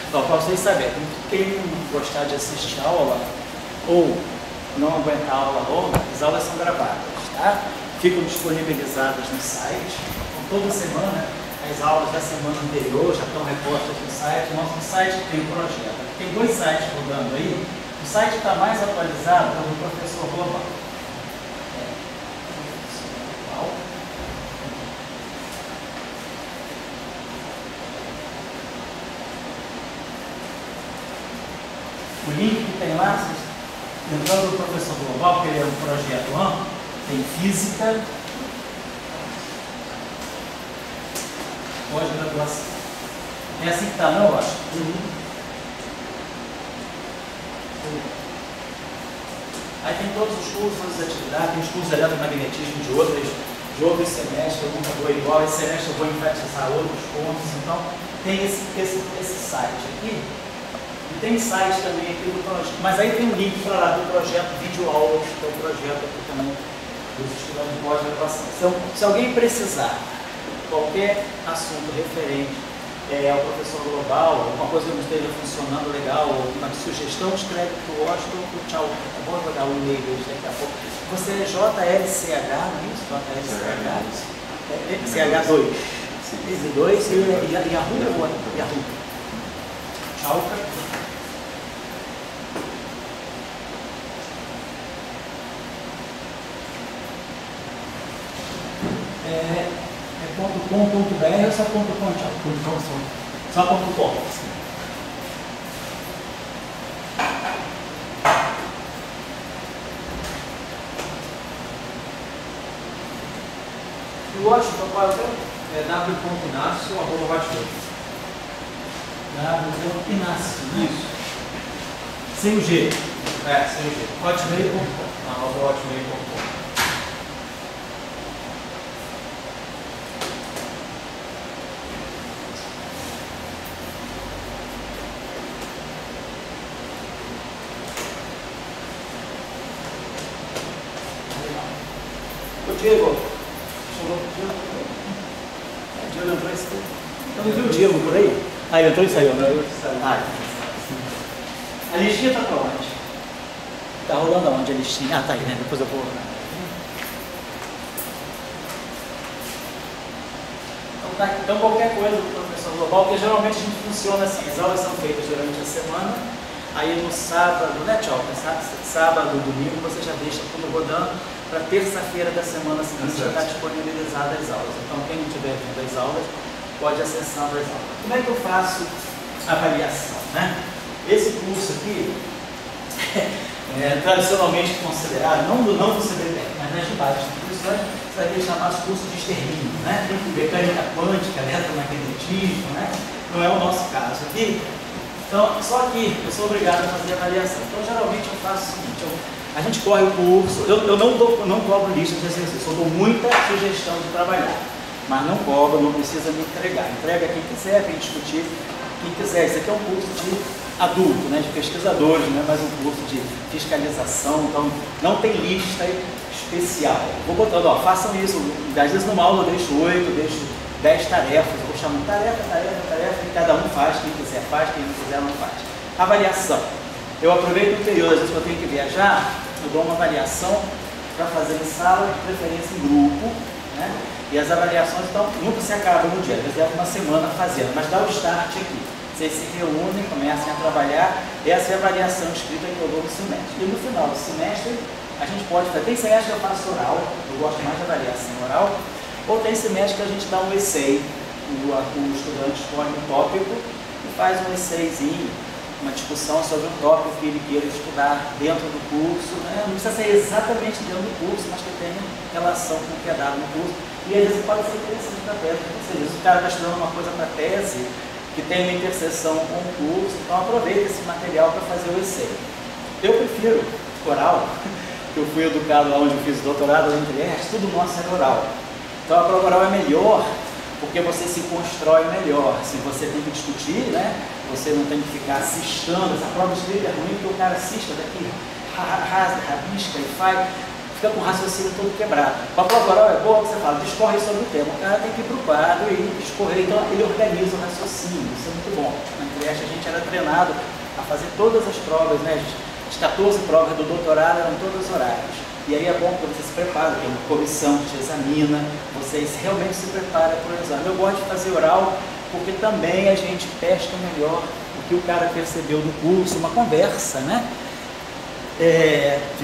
Então, para vocês saberem, quem não gostar de assistir a aula ou não aguentar a aula longa, as aulas são gravadas, tá? Ficam disponibilizadas no site. Então, toda semana, as aulas da semana anterior já estão repostas no site. Nosso site tem um projeto. Tem 2 sites rodando aí. O site está mais atualizado pelo professor Global. O link que tem lá, entrando no professor Global, que ele é um projeto amplo, tem física, pós-graduação. É assim que está, não, eu acho? Aí tem todos os cursos, todas as atividades, tem os cursos de eletromagnetismo de outros semestres, eu nunca vou igual, esse semestre eu vou enfatizar outros pontos, então tem esse site aqui. E tem site também aqui do projeto, mas aí tem um link para lá do projeto Videoaulas, que é o projeto aqui também dos estudantes de pós-graduação. Então, se alguém precisar qualquer assunto referente ao professor Global, alguma coisa que não esteja funcionando legal, ou uma sugestão, escreve para o Washington, para o Tchau. Tá bom? Vou dar um e-mail deles daqui a pouco. Você é JLCH, não é isso? JLCH? CH2. Esse 2 e Yahoo. Tchau. .com.br ou só .com, tchau? Só .com. E o Washington, qual é o teu? É w.inácio@hotmail. w.inácio, né? Isso. Sem o G. Sem o G. Hotmail.com. @hotmail.com. Diego, Diego entrou e saiu. Eu não vi o Diego por aí? Ah, ele entrou e saiu, né? A listinha está para onde? Está rolando aonde a listinha? Ah, tá aí, né? Depois eu vou. Então qualquer coisa do professor Global, porque geralmente a gente funciona assim, as aulas são feitas durante a semana, aí no sábado, né, tchau? Sábado, domingo, você já deixa tudo rodando. Para terça-feira da semana seguinte já está disponibilizada as aulas. Então, quem não estiver vendo as aulas, pode acessar as aulas. Como é que eu faço a avaliação, né? Esse curso aqui é tradicionalmente considerado, não do CBPEC, mas nas demais instituições, você vai ver chamados cursos de extermínio, né? Mecânica quântica, eletromagnetismo, né? Não é o nosso caso aqui. Então, só que eu sou obrigado a fazer avaliação. Então, geralmente eu faço o seguinte, a gente corre o curso, eu não cobro lista de exercício, eu dou muita sugestão de trabalhar, mas não cobro, não precisa me entregar. Entrega quem quiser, vem discutir, quem quiser. Isso aqui é um curso de adulto, né, de pesquisadores, não é mais um curso de fiscalização, então não tem lista especial. Vou botando, ó, façam isso, às vezes numa aula eu deixo 8, deixo 10 tarefas, eu vou chamando tarefa, e cada um faz, quem quiser faz, quem não quiser não faz. Avaliação. Eu aproveito o período, às vezes que eu tenho que viajar, eu dou uma avaliação para fazer em sala, de preferência em grupo, né? E as avaliações, então, nunca se acabam no dia, às vezes leva uma semana fazendo, mas dá o start aqui. Vocês se reúnem, começam a trabalhar, essa é a avaliação escrita que eu dou no semestre. E no final do semestre, a gente pode fazer, tem semestre que eu faço oral, eu gosto mais de avaliação oral, ou tem semestre que a gente dá um essay, o estudante escolhe um tópico e faz um essayzinho, uma discussão sobre um tópico que ele queira estudar dentro do curso, né? Não precisa ser exatamente dentro do curso, mas que tenha relação com o que é dado no curso. E às vezes pode ser interessante para a tese. Ou seja, se o cara está estudando uma coisa para a tese, que tem uma interseção com o curso, então aproveita esse material para fazer o essay. Eu prefiro oral, que eu fui educado lá onde eu fiz o doutorado, tudo nosso é oral. Então a prova oral é melhor, porque você se constrói melhor. Se você tem que discutir, né? Você não tem que ficar assistando. Essa prova escrita é ruim porque o cara assista daqui, rasga, rabisca e faz, fica com o raciocínio todo quebrado. A prova oral é boa, você fala, discorre sobre o tema. O cara tem que ir para o quadro e discorrer, então ele organiza o raciocínio. Isso é muito bom. semestre a gente era treinado a fazer todas as provas, né? As 14 provas do doutorado eram todas horárias. E aí é bom que você se prepara, tem uma comissão que te examina, você realmente se prepara para o exame. Eu gosto de fazer oral porque também a gente pesca melhor o que o cara percebeu do curso, uma conversa, né?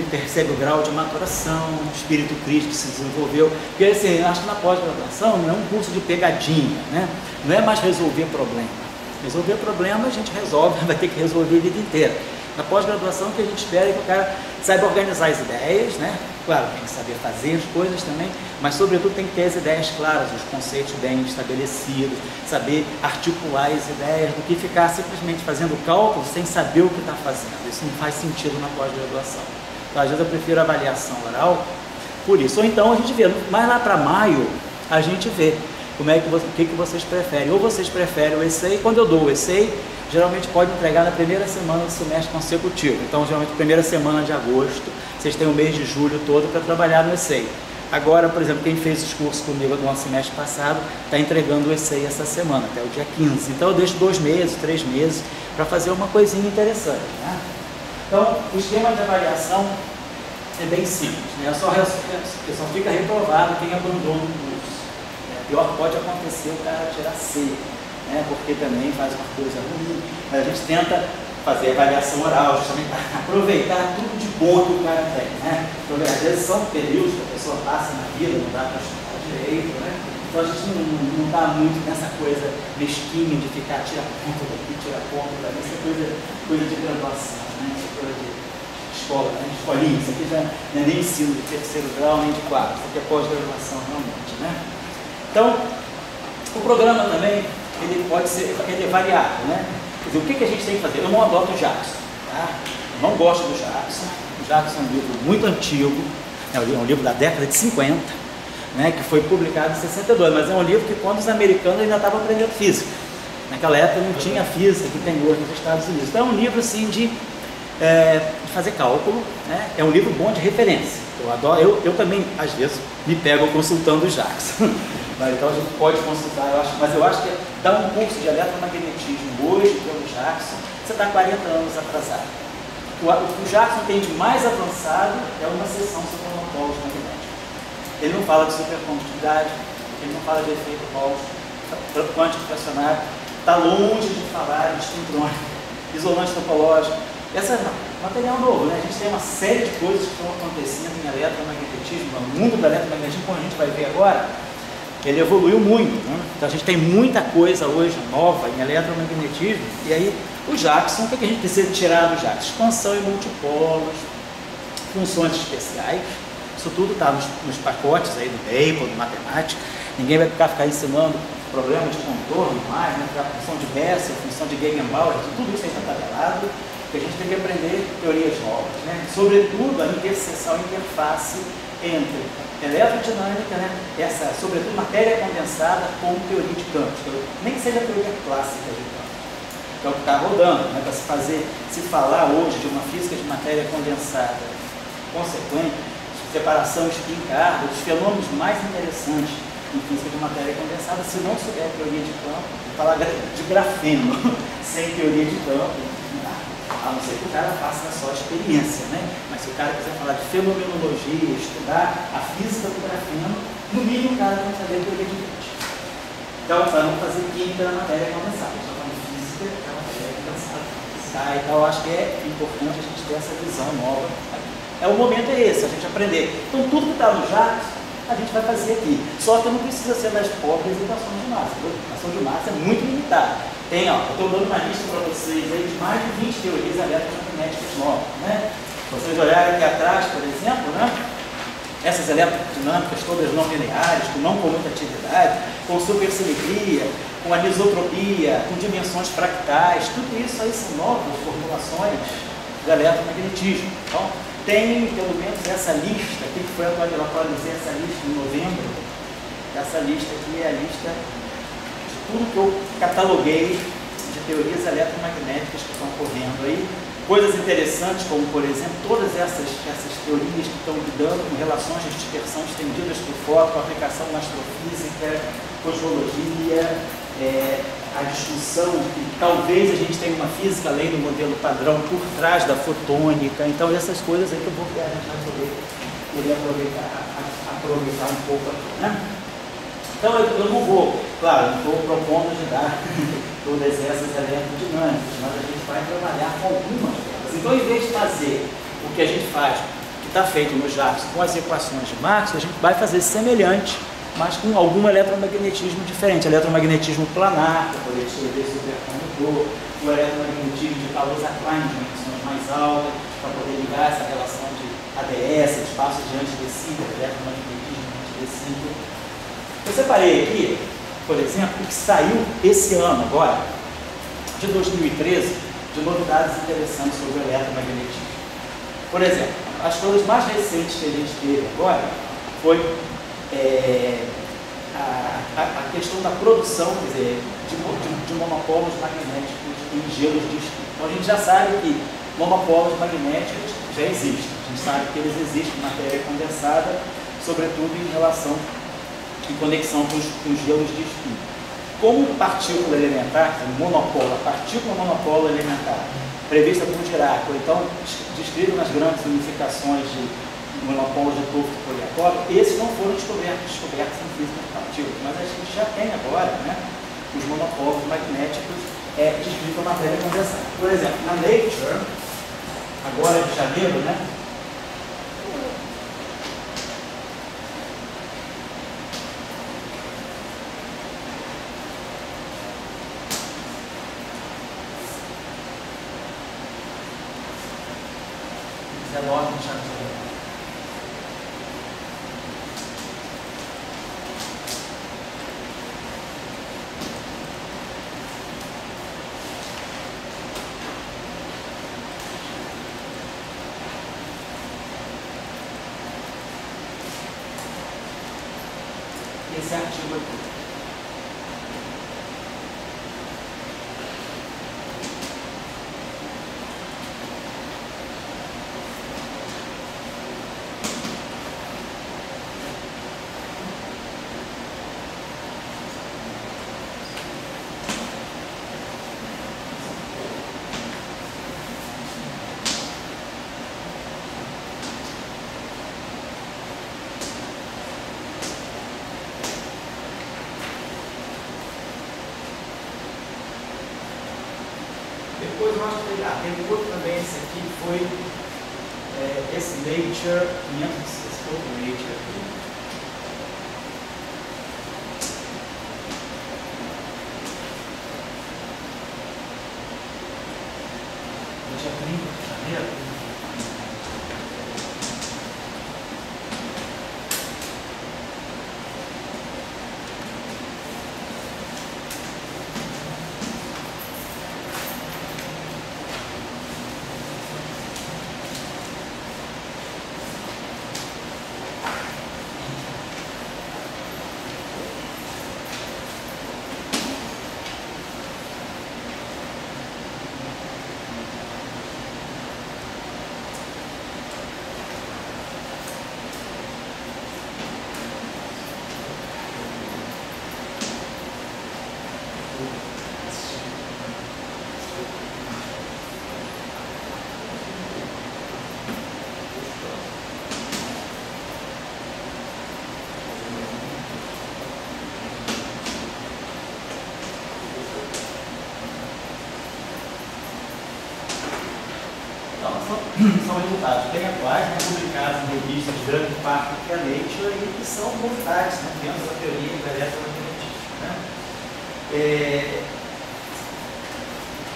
Percebe o grau de maturação, o espírito crítico que se desenvolveu. Porque assim, eu acho que na pós-graduação não é um curso de pegadinha, né? Não é mais resolver problema. Resolver problema a gente resolve, vai ter que resolver a vida inteira. Na pós-graduação, o que a gente espera é que o cara saiba organizar as ideias, né? Claro, tem que saber fazer as coisas também, mas sobretudo tem que ter as ideias claras, os conceitos bem estabelecidos, saber articular as ideias, do que ficar simplesmente fazendo cálculos sem saber o que está fazendo. Isso não faz sentido na pós-graduação. Então, às vezes eu prefiro avaliação oral por isso. Ou então a gente vê, mais lá para maio, a gente vê como é que o que vocês preferem. Ou vocês preferem o ESSEI, quando eu dou o ESSEI, geralmente pode entregar na primeira semana do semestre consecutivo. Então, geralmente, primeira semana de agosto, vocês têm o mês de julho todo para trabalhar no ESSEI. Agora, por exemplo, quem fez os cursos comigo no semestre passado, está entregando o ESSEI essa semana, até o dia 15. Então, eu deixo 2 meses, 3 meses, para fazer uma coisinha interessante, né? Então, o esquema de avaliação é bem simples, né? Só fica reprovado quem abandona o curso. Pior que pode acontecer o cara tirar C, né? Porque também faz uma coisa ruim. Mas a gente tenta fazer avaliação oral, justamente para aproveitar tudo de bom que o cara tem, né? Porque às vezes são períodos que a pessoa passa na vida, não dá para estudar direito, né? Então a gente não está muito nessa coisa mesquinha de ficar tira ponto daqui, tira ponto dali, isso é coisa de graduação, né? Isso é coisa de escola, né? Escolinha, isso aqui já não é nem ensino de 3º grau, nem de 4º, isso aqui é pós-graduação realmente, né? Então, o programa também, ele pode ser, ele é variado, né? Quer dizer, o que a gente tem que fazer? Eu não adoto o Jackson, tá? Eu não gosto do Jackson. O Jackson é um livro muito antigo, é um livro da década de 50, né? Que foi publicado em 62, mas é um livro que quando os americanos ainda estavam aprendendo física. Naquela época não tinha física que tem hoje nos Estados Unidos. Então é um livro assim de fazer cálculo, né? É um livro bom de referência. Eu adoro, eu também às vezes me pego consultando o Jackson. Então a gente pode consultar, mas eu acho que dar um curso de eletromagnetismo hoje pelo Jackson, você está 40 anos atrasado. O Jackson tem de mais avançado é uma seção sobre monopolos magnéticos. Ele não fala de supercondutividade, ele não fala de efeito quântico fracionário, está longe de falar de espintrônico, isolante topológico. Esse é material novo, né? A gente tem uma série de coisas que estão acontecendo em eletromagnetismo, no mundo do eletromagnetismo, como a gente vai ver agora. Ele evoluiu muito, né? Então a gente tem muita coisa hoje nova em eletromagnetismo. E aí o Jackson, o que a gente precisa tirar do Jackson? Expansão e multipolos, funções especiais, isso tudo está nos pacotes aí do Maple, do matemática. Ninguém vai ficar ensinando problema de contorno mais, né? A função de Bessel, função de Gegenbauer, tudo isso aí está tabelado, porque a gente tem que aprender teorias novas, né? Sobretudo a interseção, a interface entre eletrodinâmica, né? Sobretudo matéria condensada com teoria de campos, nem que seja a teoria clássica de campos, que é o que está rodando, né? Para se falar hoje de uma física de matéria condensada consequente, separação spin-carga, dos fenômenos mais interessantes em física de matéria condensada, se não souber teoria de campo, falar de grafeno sem teoria de campo, a não ser que o cara faça só experiência, né? Mas se o cara quiser falar de fenomenologia, estudar a física do grafeno, no mínimo o cara tem que saber teoria de campo. Então, para não fazer química na matéria condensada, só falando física da matéria condensada. Tá? Então, eu acho que é importante a gente ter essa visão nova aqui. O momento é esse, a gente aprender. Então, tudo que está no Jackson, a gente vai fazer aqui. Só que não precisa ser das pobres equações de massa. A equação de massa é muito limitada. Tem, ó, eu estou dando uma lista para vocês aí de mais de 20 teorias eletromagnéticas novas, né? Vocês olharem aqui atrás, por exemplo, né? Essas eletrodinâmicas todas não lineares, com não comutatividade, com supersimetria, com anisotropia, com dimensões fractais, tudo isso aí são novas formulações do eletromagnetismo. Então, tem pelo menos essa lista aqui, que foi atualizei essa lista em novembro. Essa lista aqui é a lista de tudo que eu cataloguei de teorias eletromagnéticas que estão correndo aí. Coisas interessantes como, por exemplo, todas essas teorias que estão lidando com relações de dispersão estendidas por fóton, aplicação na astrofísica, cosmologia, a discussão que talvez a gente tenha uma física além do modelo padrão por trás da fotônica. Então, essas coisas aí que eu vou a gente vai poder aproveitar um pouco aqui, né? Então, eu não vou, claro, não estou propondo de dar todas essas eletrodinâmicas, mas a gente vai trabalhar com algumas delas. Então, em vez de fazer o que a gente faz, que está feito no JAX com as equações de Maxwell, a gente vai fazer semelhante, mas com algum eletromagnetismo diferente. Eletromagnetismo planar, para poder escrever supercondutor, o eletromagnetismo de Kaluza-Klein, de dimensões mais altas, para poder ligar essa relação de ADS, de espaços de antidecímetro, eletromagnetismo antidecímetro. Eu separei aqui, por exemplo, o que saiu esse ano agora, de 2013, de novidades interessantes sobre o eletromagnetismo. Por exemplo, as coisas mais recentes que a gente teve agora foi a questão da produção, quer dizer, de monopolos magnéticos em gelos distintos. Então a gente já sabe que monopolos magnéticos já existem. A gente sabe que eles existem em matéria condensada, sobretudo em relação, em conexão com os gelos distintos. Como partícula elementar, monopolo, a partícula monopolo elementar, prevista por Dirac, ou então descrita nas grandes unificações de monopolos de Tufts e Polyakov, esses não foram descobertos em física de partículas, mas a gente já tem agora, né, os monopolos magnéticos descritos na matéria condensada. Por exemplo, na Nature, agora de janeiro, né, esse artigo aqui. Depois nós tem outro também, esse aqui foi esse Nature 500, esse outro Nature aqui. No dia 30 de janeiro. São resultados bem atuais, né, publicados em revistas de grande parte que é a Nature e que são novidades, né, dentro da teoria do eletromagnetismo. Né?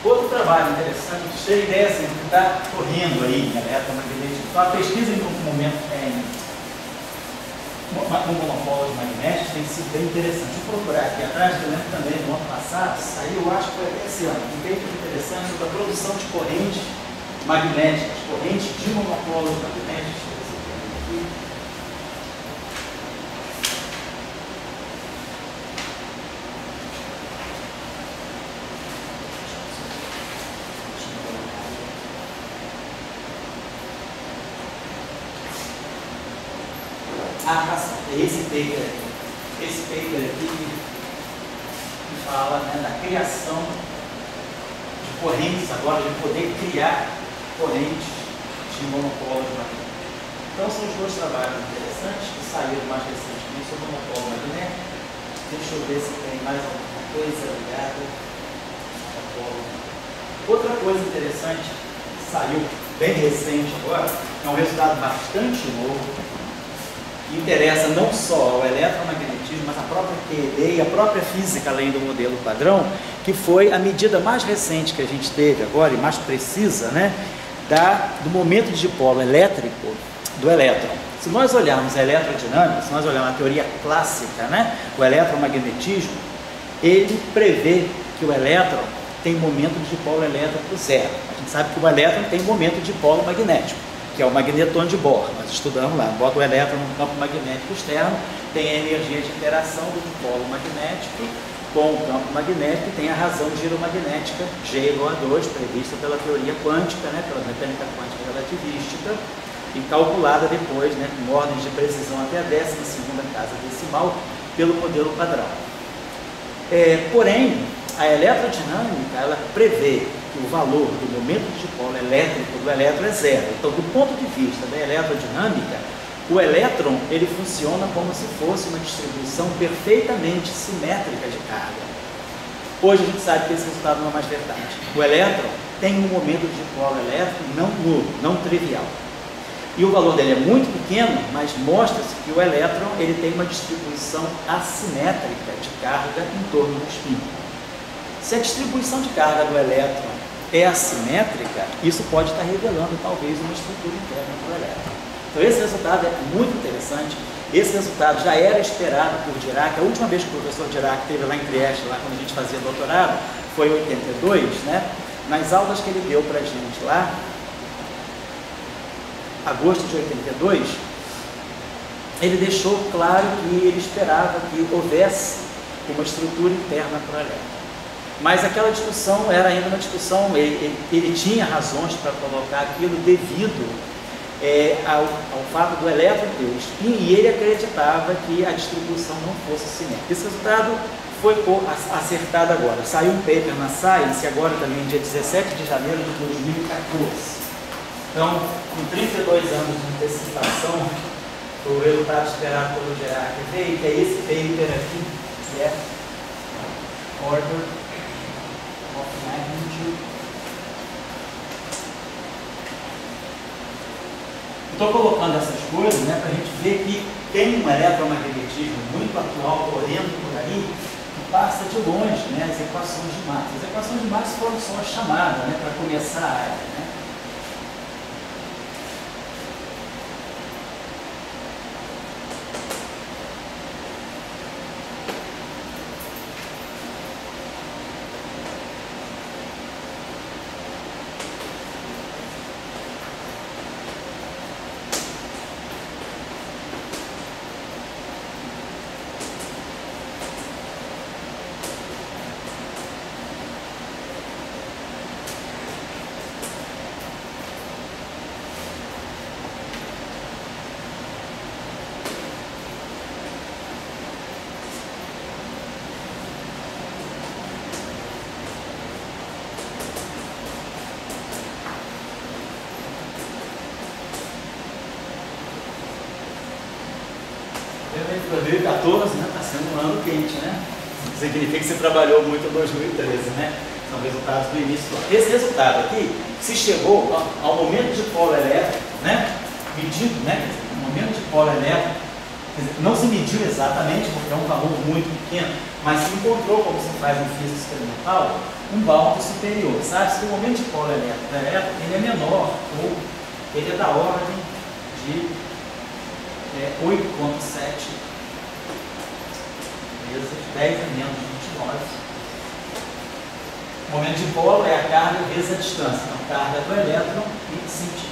Outro trabalho interessante, para vocês terem ideia assim, que está correndo aí em eletromagnetismo. Então, a pesquisa em momento com monopolos magnéticos tem sido bem interessante. Vou procurar aqui atrás, eu lembro também no ano passado, saiu, eu acho que foi esse ano, um paper interessante sobre a produção de correntes magnéticas, correntes de monopolos magnéticos. Esse paper aqui fala, né, da criação de correntes, agora de poder criar correntes de monopólio magnético. Então são os dois trabalhos interessantes que saíram mais recentemente sobre o monopólio magnético. Deixa eu ver se tem mais alguma coisa ligada ao polo. Outra coisa interessante que saiu bem recente agora, é um resultado bastante novo, que interessa não só ao eletromagnetismo, mas a própria teoria e a própria física, além do modelo padrão, que foi a medida mais recente que a gente teve agora, e mais precisa, né, do momento de dipolo elétrico do elétron. Se nós olharmos a eletrodinâmica, se nós olharmos a teoria clássica, né, o eletromagnetismo, ele prevê que o elétron tem momento de dipolo elétrico zero. A gente sabe que o elétron tem momento de dipolo magnético, que é o magneton de Bohr. Nós estudamos lá, bota o elétron no campo magnético externo, tem a energia de interação do dipolo magnético com o campo magnético e tem a razão giromagnética G igual a 2, prevista pela teoria quântica, né, pela mecânica quântica relativística, e calculada depois, né, com ordens de precisão até a 12ª casa decimal, pelo modelo padrão. Porém, a eletrodinâmica, ela prevê que o valor do momento de dipolo elétrico do elétron é zero. Então, do ponto de vista da eletrodinâmica, o elétron ele funciona como se fosse uma distribuição perfeitamente simétrica de carga. Hoje a gente sabe que esse resultado não é mais verdade. O elétron tem um momento de dipolo elétrico não nulo, não trivial. E o valor dele é muito pequeno, mas mostra-se que o elétron ele tem uma distribuição assimétrica de carga em torno do espinho. Se a distribuição de carga do elétron é assimétrica, isso pode estar revelando talvez uma estrutura interna do elétron. Então esse resultado é muito interessante. Esse resultado já era esperado por Dirac. A última vez que o professor Dirac esteve lá em Trieste, lá quando a gente fazia doutorado, foi em 82, né? Nas aulas que ele deu para a gente lá, agosto de 82, ele deixou claro que ele esperava que houvesse uma estrutura interna para o elétron. Mas aquela discussão era ainda uma discussão, ele tinha razões para colocar aquilo devido ao fato do elétron ter o spin, e ele acreditava que a distribuição não fosse simétrica. Esse resultado foi acertado agora. Saiu um paper na Science, agora também dia 17 de janeiro de 2014. Então, com 32 anos de antecipação, o resultado esperado pelo Dirac veio, que é esse paper aqui, que é Order of Magnitude. Estou colocando essas coisas, né, para a gente ver que tem um eletromagnetismo muito atual correndo por aí, que passa de longe, né, as equações de Max. As equações de Max foram só a chamada, né, para começar a área, né. Em 2014, né, está sendo um ano quente, né? Significa que você trabalhou muito em 2013, né? São resultados do início do ano. Esse resultado aqui, se chegou ao momento de polo elétrico, né? Medido, né? O momento de polo elétrico, quer dizer, não se mediu exatamente, porque é um valor muito pequeno, mas se encontrou, como se faz em física experimental, um bound superior, sabe? Se o momento de polo elétrico ele é menor, ou ele é da ordem de 8,7 vezes 10 a menos 29. O momento de polo é a carga vezes a distância, então carga do elétron em centímetros.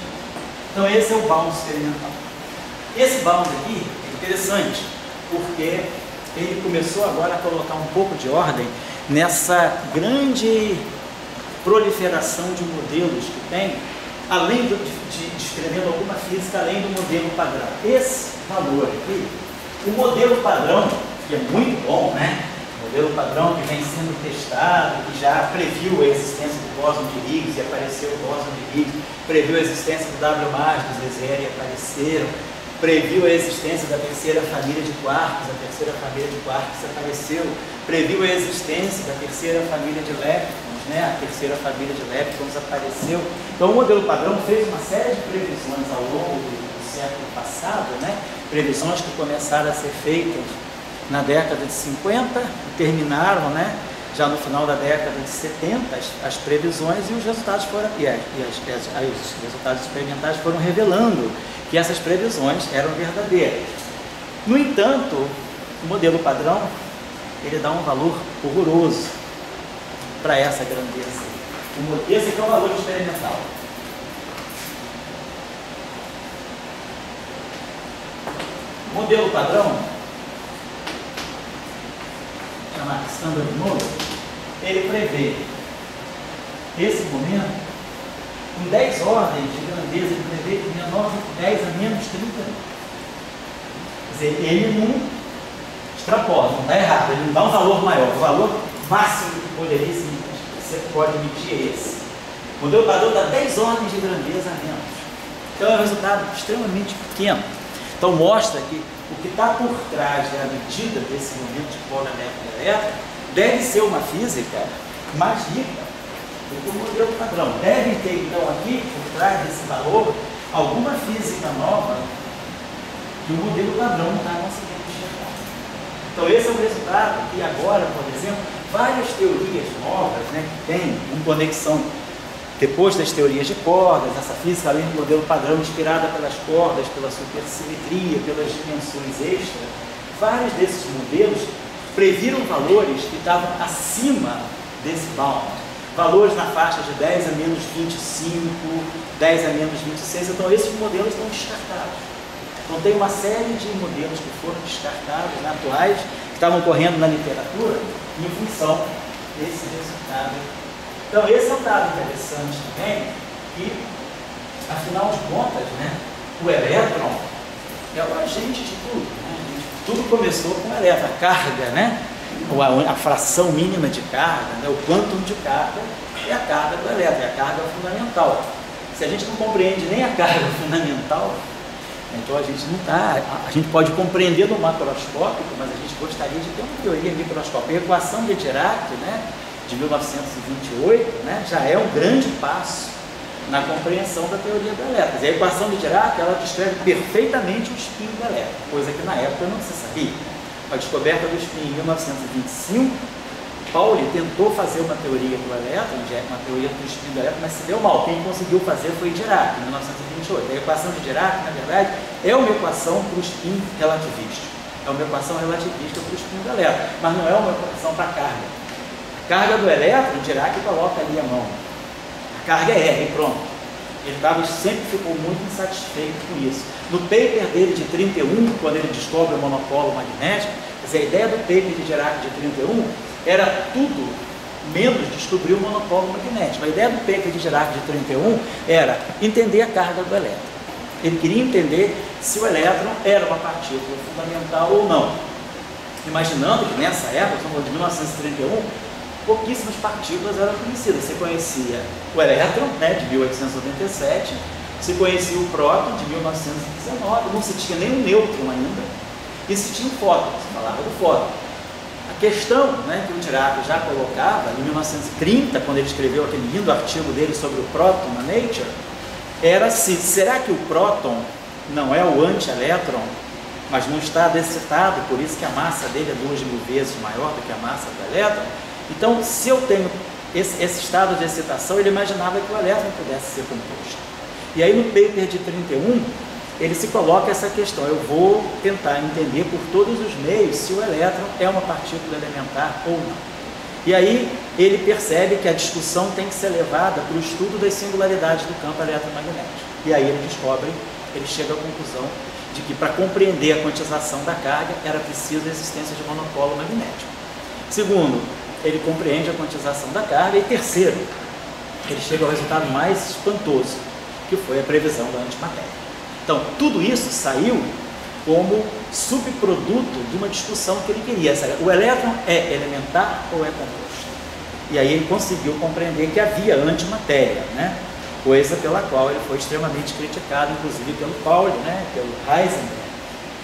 Então esse é o bound experimental. Esse bound aqui é interessante, porque ele começou agora a colocar um pouco de ordem nessa grande proliferação de modelos que tem, além de descrevendo alguma física, além do modelo padrão. Esse valor aqui, o modelo padrão, que é muito bom, né? O modelo padrão que vem sendo testado, que já previu a existência do bóson de Higgs e apareceu o bóson de Higgs, previu a existência do W+, do ZZR e apareceram, previu a existência da terceira família de quarks, a terceira família de quarks apareceu, previu a existência da terceira família de leptons, né? A terceira família de leptons apareceu. Então o modelo padrão fez uma série de previsões ao longo do século passado, né? Previsões que começaram a ser feitas na década de 50 e terminaram, né? Já no final da década de 70, as previsões e os resultados foram, os resultados experimentais foram revelando que essas previsões eram verdadeiras. No entanto, o modelo padrão, ele dá um valor horroroso para essa grandeza. Esse aqui é o valor experimental. O modelo padrão, chamado Standard Model, ele prevê esse momento em 10 ordens de grandeza, ele prevê de menor de 10 a menos 30. Quer dizer, ele não extrapola, não está errado, ele não dá um valor maior. O valor máximo que poderia se você pode medir é esse. O modelo padrão dá 10 ordens de grandeza a menos. Então é um resultado extremamente pequeno. Então mostra que o que está por trás da medida desse momento de polo elétrico deve ser uma física mais rica do que o modelo padrão. Deve ter, então, aqui, por trás desse valor, alguma física nova que o modelo padrão não está conseguindo enxergar. Então, esse é o resultado que agora, por exemplo, várias teorias novas, né, que têm em conexão depois das teorias de cordas, essa física além do modelo padrão inspirada pelas cordas, pela supersimetria, pelas dimensões extras, vários desses modelos previram valores que estavam acima desse bound. Valores na faixa de 10 a menos 25, 10 a menos 26, então esses modelos estão descartados. Então tem uma série de modelos que foram descartados, né, atuais, que estavam correndo na literatura em função desse resultado. Então esse é um dado interessante também, que afinal de contas, né, o elétron é o agente de tudo. Né? Tudo começou com o elétron, a carga, né? A fração mínima de carga, né? O quantum de carga é a carga do elétron, é a carga fundamental. Se a gente não compreende nem a carga fundamental, então a gente pode compreender no macroscópico, mas a gente gostaria de ter uma teoria microscópica. A equação de Dirac, né, de 1928, né, já é um grande passo na compreensão da teoria do elétron. E a equação de Dirac, ela descreve perfeitamente o spin do elétron, coisa que na época não se sabia. A descoberta do spin em 1925, Pauli tentou fazer uma teoria do elétron, uma teoria do spin do elétron, mas se deu mal. Quem conseguiu fazer foi Dirac, em 1928. A equação de Dirac, na verdade, é uma equação para o spin relativístico. É uma equação relativista para o spin do elétron, mas não é uma equação para a carga. A carga do elétron, Dirac coloca ali a mão. A carga é R, e pronto. Ele sempre ficou muito insatisfeito com isso. No paper dele de 31, quando ele descobre o monopolo magnético, quer dizer, a ideia do paper de Dirac de 31 era tudo menos descobrir o monopolo magnético. A ideia do paper de Dirac de 31 era entender a carga do elétron. Ele queria entender se o elétron era uma partícula fundamental ou não. Imaginando que nessa época, estamos falando de 1931, pouquíssimas partículas eram conhecidas. Você conhecia o elétron, né, de 1897, se conhecia o próton, de 1919, não se tinha nem um nêutron ainda, e se tinha o fóton, se falava do fóton. A questão, né, que o Dirac já colocava em 1930, quando ele escreveu aquele lindo artigo dele sobre o próton na Nature, era será que o próton não é o anti-elétron, mas não está excitado, por isso que a massa dele é 2.000 vezes maior do que a massa do elétron? Então, se eu tenho esse estado de excitação, ele imaginava que o elétron pudesse ser composto. E aí, no paper de 31, ele se coloca essa questão: eu vou tentar entender por todos os meios se o elétron é uma partícula elementar ou não. E aí, ele percebe que a discussão tem que ser levada para o estudo das singularidades do campo eletromagnético. E aí ele chega à conclusão de que para compreender a quantização da carga era preciso a existência de monopolo magnético. Segundo, ele compreende a quantização da carga. E terceiro, ele chega ao resultado mais espantoso, que foi a previsão da antimatéria. Então, tudo isso saiu como subproduto de uma discussão que ele queria. O elétron é elementar ou é composto? E aí ele conseguiu compreender que havia antimatéria, né? Coisa pela qual ele foi extremamente criticado, inclusive pelo Pauli, né? Pelo Heisenberg,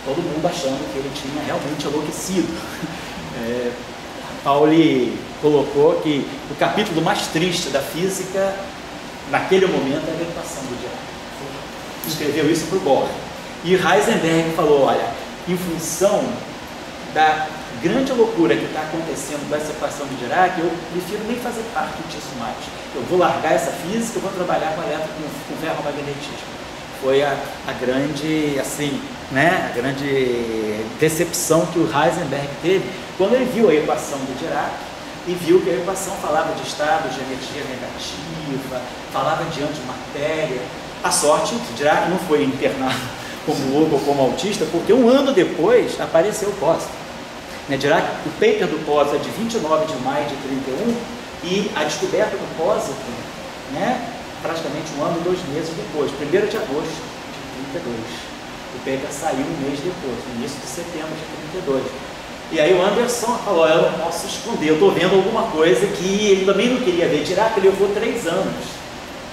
todo mundo achando que ele tinha realmente enlouquecido. Pauli colocou que o capítulo mais triste da física, naquele momento, é a equação do Dirac. Escreveu isso para o Bohr. E Heisenberg falou, olha, em função da grande loucura que está acontecendo com essa equação do Dirac, eu prefiro nem fazer parte disso mais. Eu vou largar essa física, eu vou trabalhar com ferromagnetismo. Foi a grande, assim, né, a grande decepção que o Heisenberg teve quando ele viu a equação do Dirac e viu que a equação falava de estado de energia negativa, falava de antimatéria. A sorte, o Dirac não foi internado como louco ou como autista, porque um ano depois apareceu o pósitron. Dirac, o paper do pósitron é de 29 de maio de 31 e a descoberta do pósitron, né, praticamente um ano e 2 meses depois, 1º de agosto de 32. O paper saiu um mês depois, no início de setembro de 32. E aí o Anderson falou, eu não posso esconder, eu estou vendo alguma coisa que ele também não queria ver. Dirac levou 3 anos.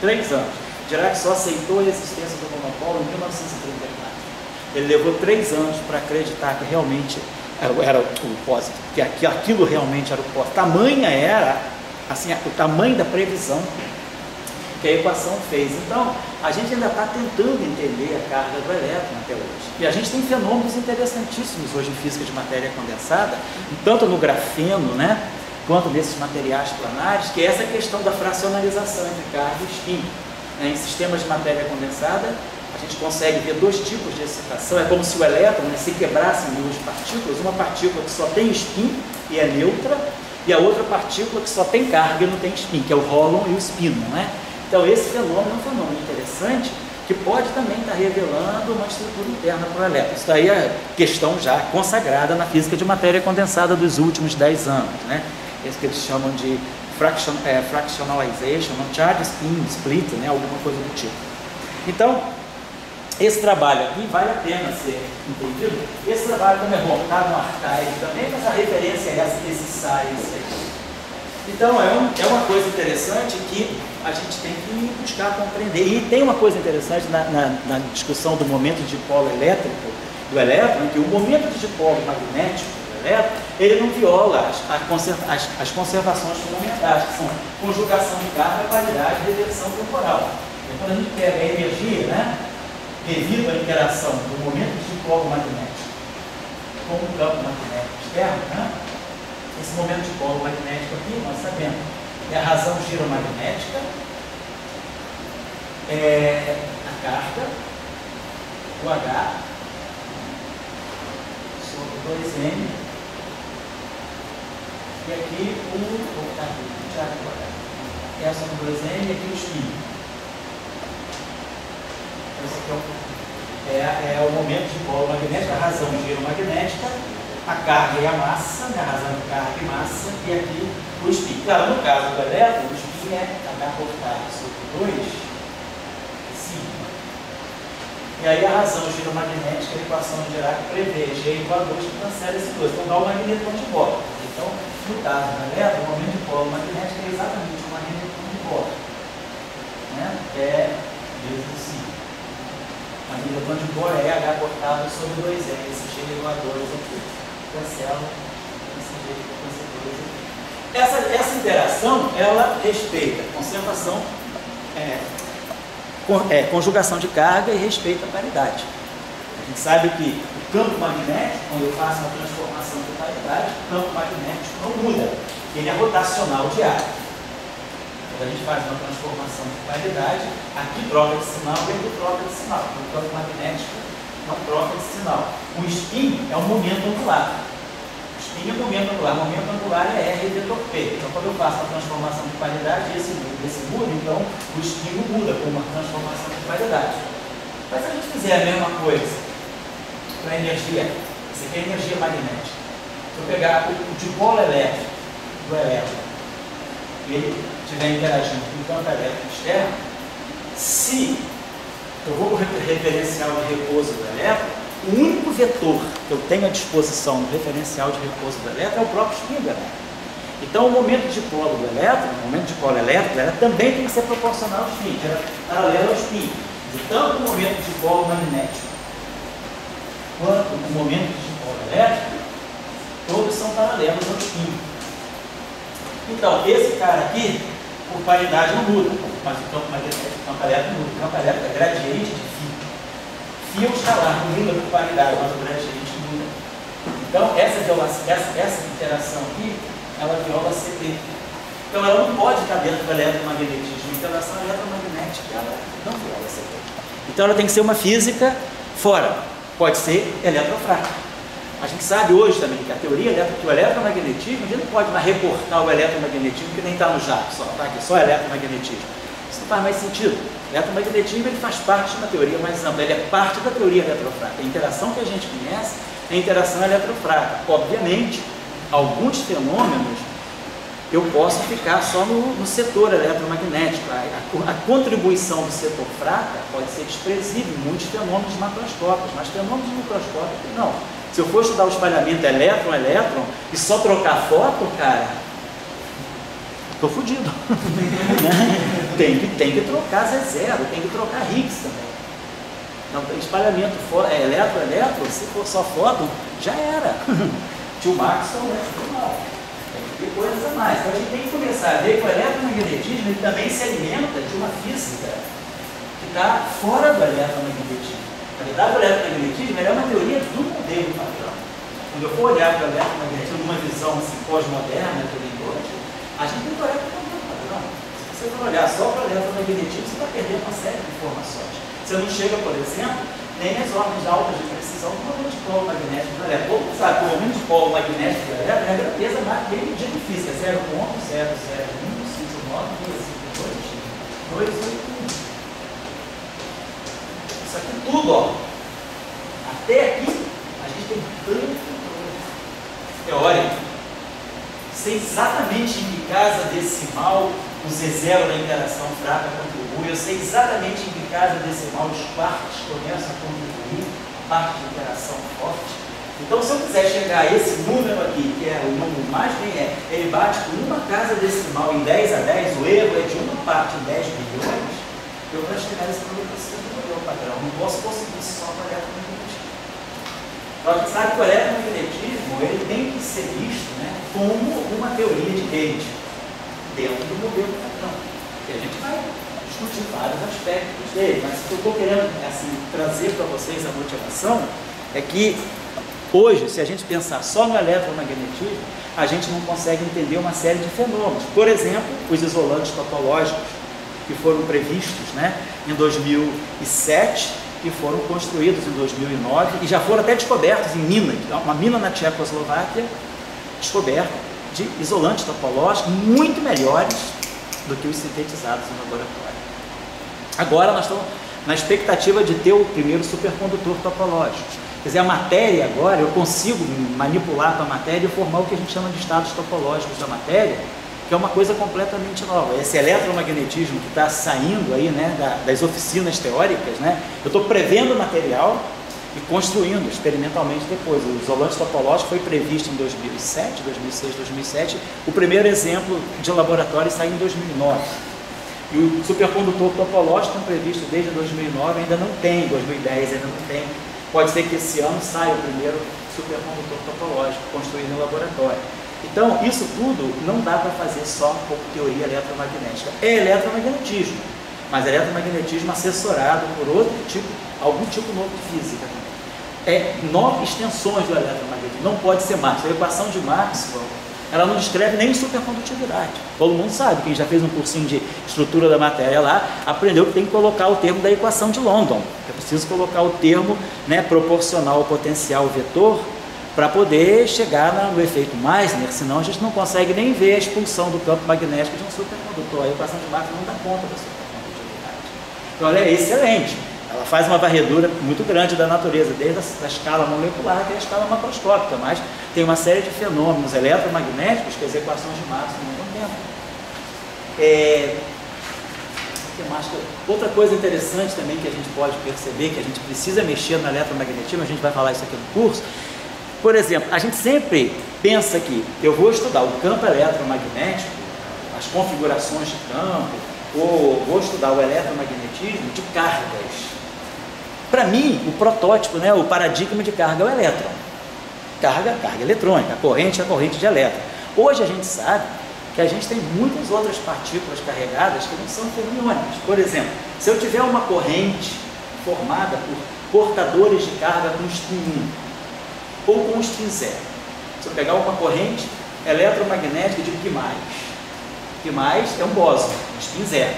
3 anos. Dirac só aceitou a existência do monopólio em 1934. Ele levou 3 anos para acreditar que realmente era o pósitron, que aquilo realmente era o pósitron. Tamanha era, assim, o tamanho da previsão que a equação fez. Então, a gente ainda está tentando entender a carga do elétron até hoje. E a gente tem fenômenos interessantíssimos hoje em física de matéria condensada, tanto no grafeno, né, quanto nesses materiais planares, que é essa questão da fracionalização entre carga e spin. Em sistemas de matéria condensada, a gente consegue ver 2 tipos de excitação. É como se o elétron, né, se quebrasse em 2 partículas, uma partícula que só tem spin e é neutra, e a outra partícula que só tem carga e não tem spin, que é o Holon e o spino, né? Então esse fenômeno é um fenômeno interessante que pode também estar revelando uma estrutura interna para o elétron. Isso aí é questão já consagrada na física de matéria condensada dos últimos 10 anos, né? Esse que eles chamam de fractionalization, charge spin split, né? Alguma coisa do tipo. Então, esse trabalho aqui vale a pena ser entendido. Esse trabalho também é bom, está no archive também, mas a referência é esse science aqui. Então, é uma coisa interessante que a gente tem que buscar compreender. E tem uma coisa interessante na discussão do momento de dipolo elétrico do elétron, que o momento de dipolo magnético do elétron, ele não viola as conservações fundamentais, que são conjugação de carga, paridade e reversão temporal. Então, quando a gente pega a energia, né, devido à interação do momento de dipolo magnético com o campo magnético externo, né, esse momento de polo magnético aqui, nós sabemos, é a razão giromagnética, a carga, o H, sobre 2M, e aqui vou botar aqui, o H. É sobre 2M e aqui o spin. Esse aqui é o momento de polo magnético, a razão giromagnética, a carga e a massa, né, a razão de carga e massa, e aqui o spin. Claro, no caso do elétron, o spin é H cortado sobre 2, sigma. E aí a razão giromagnética, a equação de Dirac prevê G igual a 2 que cancela esse 2, então dá o magneton de Bohr. Então, no caso do elétron, o momento de polo magnético é exatamente o magneton de Bohr, né, que é vezes o sigma. O magneton de Bohr é H cortado sobre 2L, esse G igual a 2 aqui. Cancela esse jeito que eu cancelo. Essa interação, ela respeita conservação, conjugação de carga e respeita a paridade. A gente sabe que o campo magnético, quando eu faço uma transformação de paridade, o campo magnético não muda, ele é rotacional diário. Quando a gente faz uma transformação de paridade, aqui troca de sinal e aqui troca de sinal. O campo magnético uma troca de sinal. O spin é o momento angular. O spin é o momento angular. O momento angular é R vetor P. Então, quando eu faço uma transformação de paridade, esse muda, então o spin não muda com uma transformação de paridade. Mas se a gente fizer a mesma coisa para a energia, isso aqui é energia magnética. Se eu pegar o dipolo elétrico do elétron e ele estiver interagindo com o campo elétrico externo, se eu vou para o referencial de repouso do elétron, o O único vetor que eu tenho à disposição no referencial de repouso do elétron é o próprio espinho do elétron. Então, o momento de polo do elétron, o momento de polo elétrico, ela também tem que ser proporcional ao espinho, paralelo ao espinho. Tanto o momento de polo magnético quanto o momento de polo elétrico, todos são paralelos ao espinho. Então, esse cara aqui, por paridade não muda, mas o campo magnético, o campo elétrico muda. O campo elétrico é gradiente de φ. Φ é o escalar, não muda por paridade, mas o gradiente muda. Então, essa interação aqui, ela viola CP. Então, ela não pode estar dentro do eletromagnetismo. A interação eletromagnética, ela não viola CP. Então, ela tem que ser uma física fora. Pode ser eletrofrágil. A gente sabe hoje também que a teoria que o eletromagnetismo, a gente não pode mais reportar o eletromagnetismo que nem está no jato, está aqui, só eletromagnetismo. Isso não faz mais sentido. O eletromagnetismo ele faz parte de uma teoria mais ampla, ele é parte da teoria eletrofrágil. A interação que a gente conhece é a interação eletrofrágil. Obviamente, alguns fenômenos eu posso ficar só no setor eletromagnético. A contribuição do setor fraca pode ser desprezível em muitos fenômenos macroscópicos, mas fenômenos microscópicos não. Se eu for estudar o espalhamento elétron-elétron e só trocar fóton, cara, estou fodido. tem que trocar Z0, tem que trocar Higgs também. Então, espalhamento elétron-elétron, se for só fóton, já era. Tio Maxwell, né? Normal. Tem que ter coisas a mais. Então a gente tem que começar a ver que o eletromagnetismo ele também se alimenta de uma física que está fora do eletromagnetismo. Na verdade, o eletromagnetismo é uma teoria do modelo padrão. Quando eu for olhar para o eletromagnetismo numa visão assim, pós-moderna, a gente tem que olhar para o modelo padrão. Se você for olhar só para o eletromagnetismo, você vai perder uma série de informações. Você não chega, por exemplo, nem nas ordens altas de precisão do momento de polo magnético do elétron. Todo mundo sabe que o momento de polo magnético do elétron é a grandeza dele de física, 0,0015928281. Isso aqui tudo, ó. Até aqui, a gente tem tanto teórico. Sei exatamente em que casa decimal o Z0 da interação fraca contribui. Eu sei exatamente em que casa decimal os quartos começam a contribuir, a parte de interação forte. Então, se eu quiser chegar a esse número aqui, que é o número mais bem ele bate com uma casa decimal em 10 a 10, o erro é de uma parte em 10 bilhões, eu para chegar a esse número preciso do modelo padrão. Não posso conseguir isso só com o eletromagnetismo. Então, a gente sabe que o eletromagnetismo ele tem que ser visto, né, como uma teoria de rede dentro do modelo padrão. E a gente vai discutir vários aspectos dele, mas o que eu estou querendo assim, trazer para vocês a motivação é que hoje, se a gente pensar só no eletromagnetismo, a gente não consegue entender uma série de fenômenos. Por exemplo, os isolantes topológicos que foram previstos, né, em 2007 e foram construídos em 2009 e já foram até descobertos em mina, uma mina na Tchecoslováquia, descoberta de isolantes topológicos muito melhores do que os sintetizados no laboratório. Agora nós estamos na expectativa de ter o primeiro supercondutor topológico. Quer dizer, a matéria agora, eu consigo manipular com a matéria e formar o que a gente chama de estados topológicos da matéria, que é uma coisa completamente nova. Esse eletromagnetismo que está saindo aí, né, das oficinas teóricas, né, eu estou prevendo o material e construindo experimentalmente depois. O isolante topológico foi previsto em 2007, 2006, 2007. O primeiro exemplo de laboratório saiu em 2009. E o supercondutor topológico está previsto desde 2009, ainda não tem, em 2010 ainda não tem. Pode ser que esse ano saia o primeiro supercondutor topológico construído no laboratório. Então, isso tudo não dá para fazer só por teoria eletromagnética. É eletromagnetismo, mas eletromagnetismo assessorado por outro tipo, algum tipo novo de física. É novas extensões do eletromagnetismo. Não pode ser Maxwell. A equação de Maxwell, ela não descreve nem supercondutividade. Todo mundo sabe, quem já fez um cursinho de estrutura da matéria lá, aprendeu que tem que colocar o termo da equação de London. É preciso colocar o termo, né, proporcional ao potencial vetor para poder chegar no efeito Meissner, senão a gente não consegue nem ver a expulsão do campo magnético de um supercondutor. A equação de Maxwell não dá conta da supercondutividade. Então ela é excelente. Ela faz uma varredura muito grande da natureza, desde a escala molecular até a escala macroscópica, mas tem uma série de fenômenos eletromagnéticos que as equações de Maxwell não contemplam. esquemática. Outra coisa interessante também que a gente pode perceber, que a gente precisa mexer no eletromagnetismo, a gente vai falar isso aqui no curso. Por exemplo, a gente sempre pensa que eu vou estudar o campo eletromagnético, as configurações de campo, ou vou estudar o eletromagnetismo de cargas. Para mim, o protótipo, né, o paradigma de carga é o elétron. Carga eletrônica, a corrente é a corrente de elétron. Hoje a gente sabe que a gente tem muitas outras partículas carregadas que não são fermiônicas. Por exemplo, se eu tiver uma corrente formada por portadores de carga com spin 1 ou com spin 0, se eu pegar uma corrente eletromagnética de Q+, Q+ é um bóson, spin 0,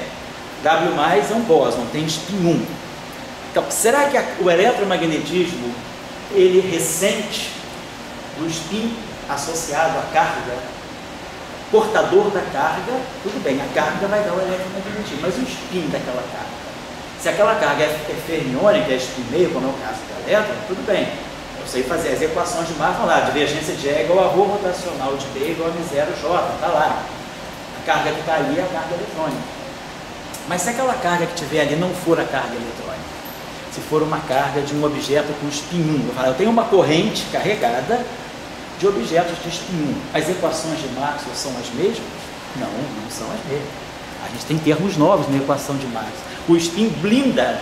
W+ é um bóson, tem spin 1. Então, será que o eletromagnetismo ele ressente do spin associado à carga, portador da carga? Tudo bem, a carga vai dar o eletromagnetismo, mas o spin daquela carga, se aquela carga é fermiônica, é spin meio, como é o caso do elétron, tudo bem, eu sei fazer as equações de Markov lá, divergência de E igual a ρ rotacional de B igual a M0J, está lá, a carga que está ali é a carga eletrônica. Mas se aquela carga que tiver ali não for a carga eletrônica, se for uma carga de um objeto com spin 1, eu tenho uma corrente carregada de objetos de spin 1. As equações de Maxwell são as mesmas? Não, não são as mesmas. A gente tem termos novos na equação de Maxwell. O spin blinda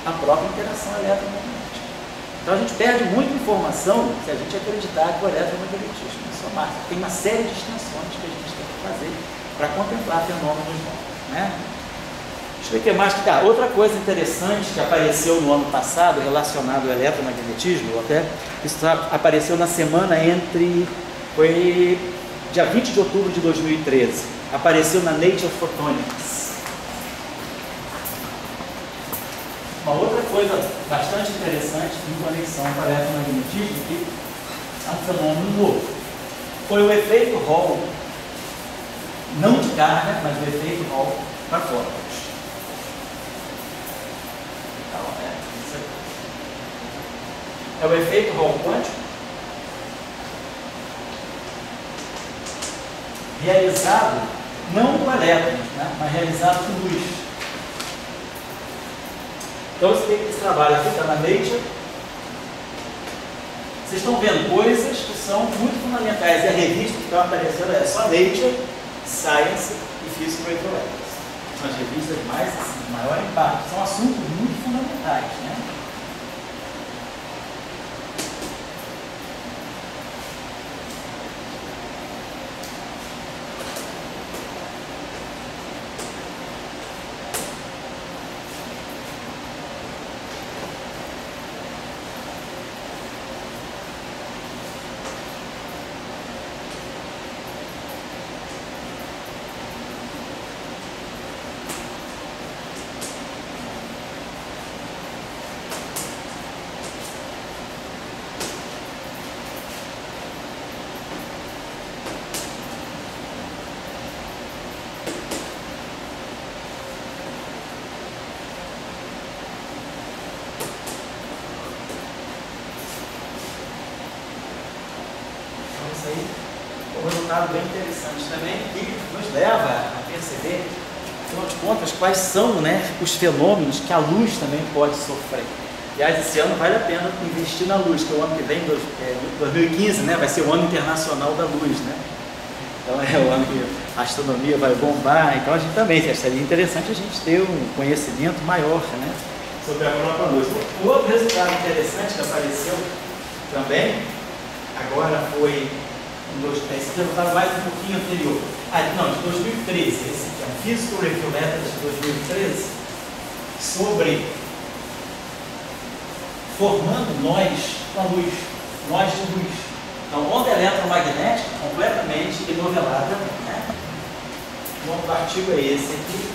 a própria interação eletromagnética. Então a gente perde muita informação se a gente acreditar que o eletromagnetismo é só Maxwell. Tem uma série de extensões que a gente tem que fazer para contemplar fenômenos novos, né? Deixa eu ver o que mais que tá. Outra coisa interessante que apareceu no ano passado relacionado ao eletromagnetismo, até isso apareceu na semana foi dia 20 de outubro de 2013, apareceu na Nature Photonics. Uma outra coisa bastante interessante em conexão com o eletromagnetismo, que é um fenômeno novo, foi o efeito Hall, não de carga, mas o efeito Hall para fótons. É o efeito Hall quântico realizado não com elétrons, né, mas realizado com luz. Então esse trabalho aqui está na Nature. Vocês estão vendo coisas que são muito fundamentais. E a revista que está aparecendo é só Nature, Science e Physical Electronics. São as revistas mais assim, de maior impacto. São assuntos muito fundamentais, né? Um resultado bem interessante também, que nos leva a perceber, afinal de contas, quais são, né, os fenômenos que a luz também pode sofrer. Aliás, esse ano vale a pena investir na luz, que o ano que vem, 2015, né, vai ser o ano internacional da luz, né? Então é o ano que a astronomia vai bombar, então a gente também seria interessante a gente ter um conhecimento maior, né, sobre a própria luz. O outro resultado interessante que apareceu também, agora foi esse resultado mais um pouquinho anterior. De 2013, esse aqui é um Physical Review Letters de 2013, sobre formando nós com a luz, nós de luz. Então, onda eletromagnética completamente enovelada, né? O nome do artigo é esse aqui.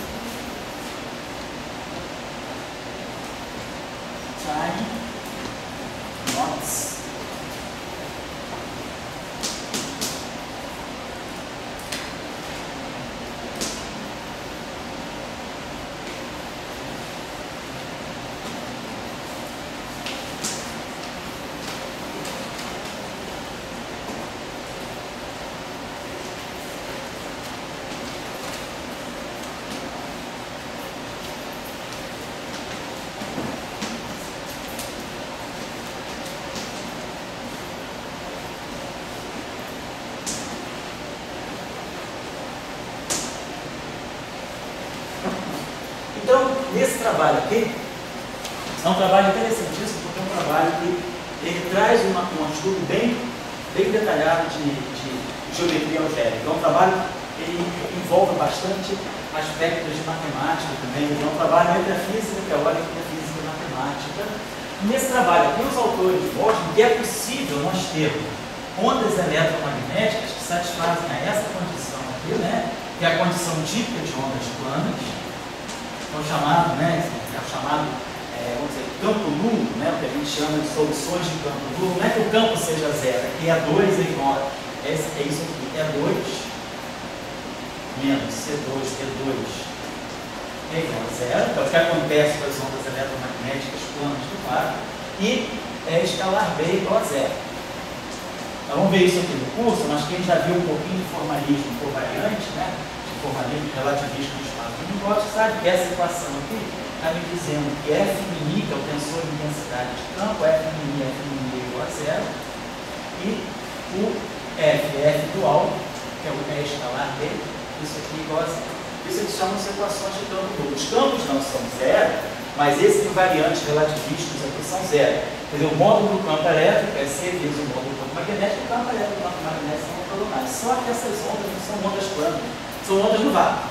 Time Knots. nesse trabalho aqui, é um trabalho interessantíssimo, porque é um trabalho que ele traz um estudo bem detalhado de geometria algébrica. É um trabalho que envolve bastante aspectos de matemática também. É um trabalho entre a física teórica e a física matemática. Nesse trabalho aqui, os autores mostram que é possível nós termos ondas eletromagnéticas que satisfazem a essa condição aqui, né? Que é a condição típica de ondas planas, é o chamado, né? É o chamado, vamos dizer, campo nulo, né? O que a gente chama de soluções de campo nulo. Não é que o campo seja zero, é que E2 é igual. É isso aqui, E2 menos C2, E2 é igual a zero. Então, o que acontece com as ondas eletromagnéticas planas do ar, e escalar B igual a zero. Então, vamos ver isso aqui no curso, mas quem já viu um pouquinho de formalismo covariante, né? De formalismo relativista no espaço univótico, sabe que essa equação aqui está me dizendo que F mini, que é o tensor de intensidade de campo, F mini é igual a zero, e o F dual, que é o escalar B, isso aqui é igual a zero. Isso eles chamam de equações de campo nulo. Os campos não são zero, mas esses invariantes relativistas aqui são zero. Quer dizer, o módulo do campo elétrico é C vezes o módulo do campo magnético, o campo elétrico e o campo magnético são ortogonais. Só que essas ondas não são ondas planas, são ondas no vácuo.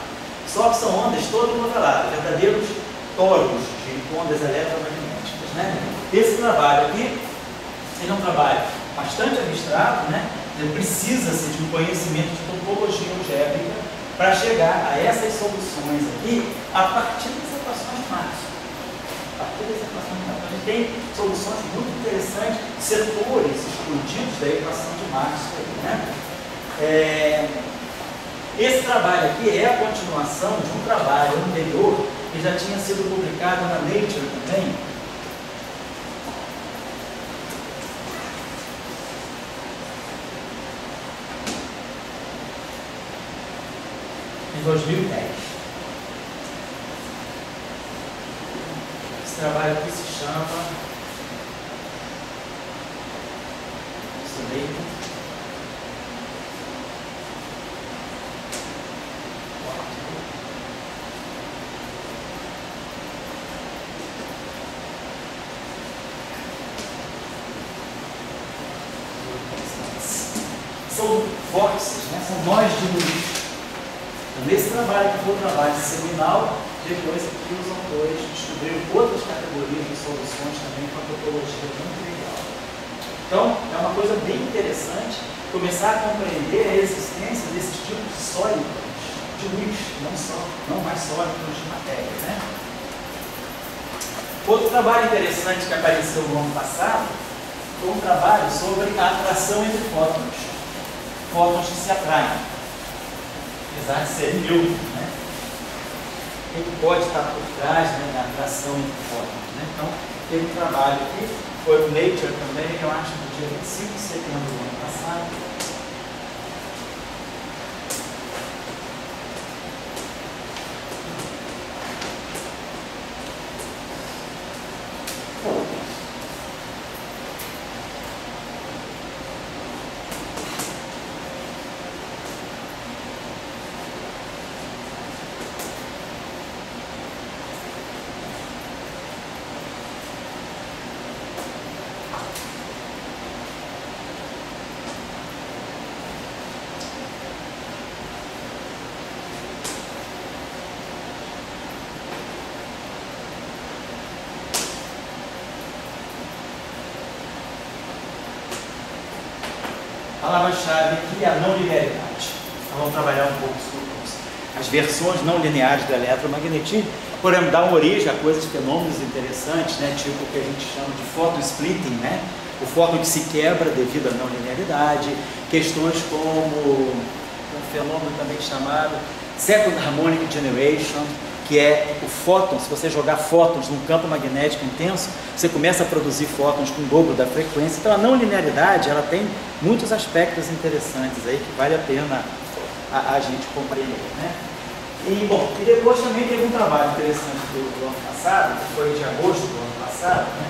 Só que são ondas todas modeladas, verdadeiros toros de ondas eletromagnéticas, né? Esse trabalho aqui é um trabalho bastante abstrato, né? Precisa-se de um conhecimento de topologia algébrica para chegar a essas soluções aqui a partir das equações de Maxwell. A partir das equações de Maxwell, a gente tem soluções muito interessantes, setores explodidos da equação de Maxwell, né? Esse trabalho aqui é a continuação de um trabalho anterior que já tinha sido publicado na Nature também, em 2010. Esse trabalho aqui se chama são vórtices, né? São nós de luz. Então, nesse trabalho, que foi um trabalho seminal, depois aqui os autores descobriram outras categorias de soluções também com a topologia muito legal. Então, é uma coisa bem interessante começar a compreender a existência desses tipos de sólidos de luz, não mais sólidos de matéria, né? Outro trabalho interessante que apareceu no ano passado foi um trabalho sobre a atração entre fótons. Fótons que se atraem, apesar de ser Newton, né? O que pode estar por trás, né, da atração entre fótons, né? Então, teve um trabalho aqui, foi o Nature também, eu acho, no dia 25 de setembro do ano passado. A palavra-chave aqui é a não linearidade. Então, vamos trabalhar um pouco sobre as versões não lineares do eletromagnetismo, podemos dar uma origem a coisas, fenômenos interessantes, né? Tipo o que a gente chama de photon splitting, né? O fóton que se quebra devido à não linearidade, questões como um fenômeno também chamado second harmonic generation, que é o fóton. Se você jogar fótons num campo magnético intenso, você começa a produzir fótons com o dobro da frequência. Então a não linearidade, ela tem muitos aspectos interessantes aí que vale a pena a gente compreender, né? E bom, e depois também teve um trabalho interessante do ano passado, que foi de agosto do ano passado, né?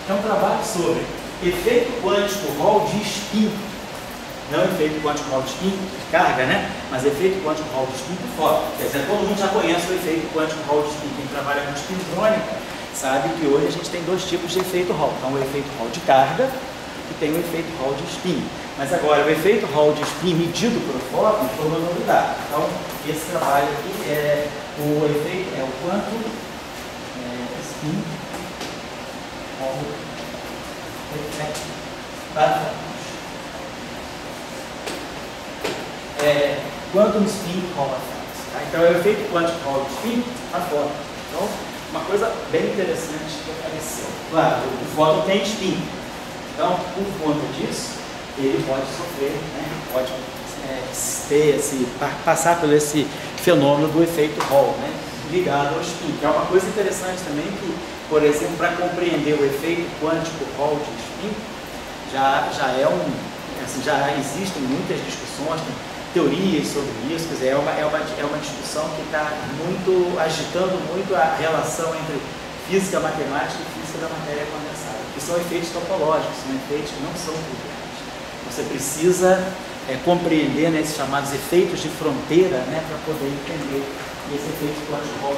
É um trabalho sobre efeito quântico Hall de spin, não efeito quântico Hall de spin de carga, né? Mas efeito quântico Hall de spin de fóton. Quer dizer, todo mundo já conhece o efeito quântico Hall de spin. Quem trabalha com spintrônica sabe que hoje a gente tem dois tipos de efeito Hall. Então, o efeito Hall de carga e tem o efeito Hall de spin. Mas agora, o efeito Hall de spin medido pelo fóton foi uma novidade. Então, esse trabalho aqui é o efeito, é o quanto spin Hall effect para fótons. Quantum spin Hall effect. Tá? Então, é o efeito quântico Hall de spin para fóton. Então, uma coisa bem interessante que apareceu. Claro, o fóton tem spin. Então, por conta disso, ele pode sofrer, né? Pode passar por esse fenômeno do efeito Hall, né? Ligado ao spin. Que é uma coisa interessante também que, por exemplo, para compreender o efeito quântico Hall de spin, já existem muitas discussões, teorias sobre isso, quer dizer, é uma discussão que está agitando muito a relação entre física matemática e física da matéria condensada, que são efeitos topológicos, são efeitos que não são triviais. Você precisa compreender, né, esses chamados efeitos de fronteira, né, para poder entender esse efeito quântico.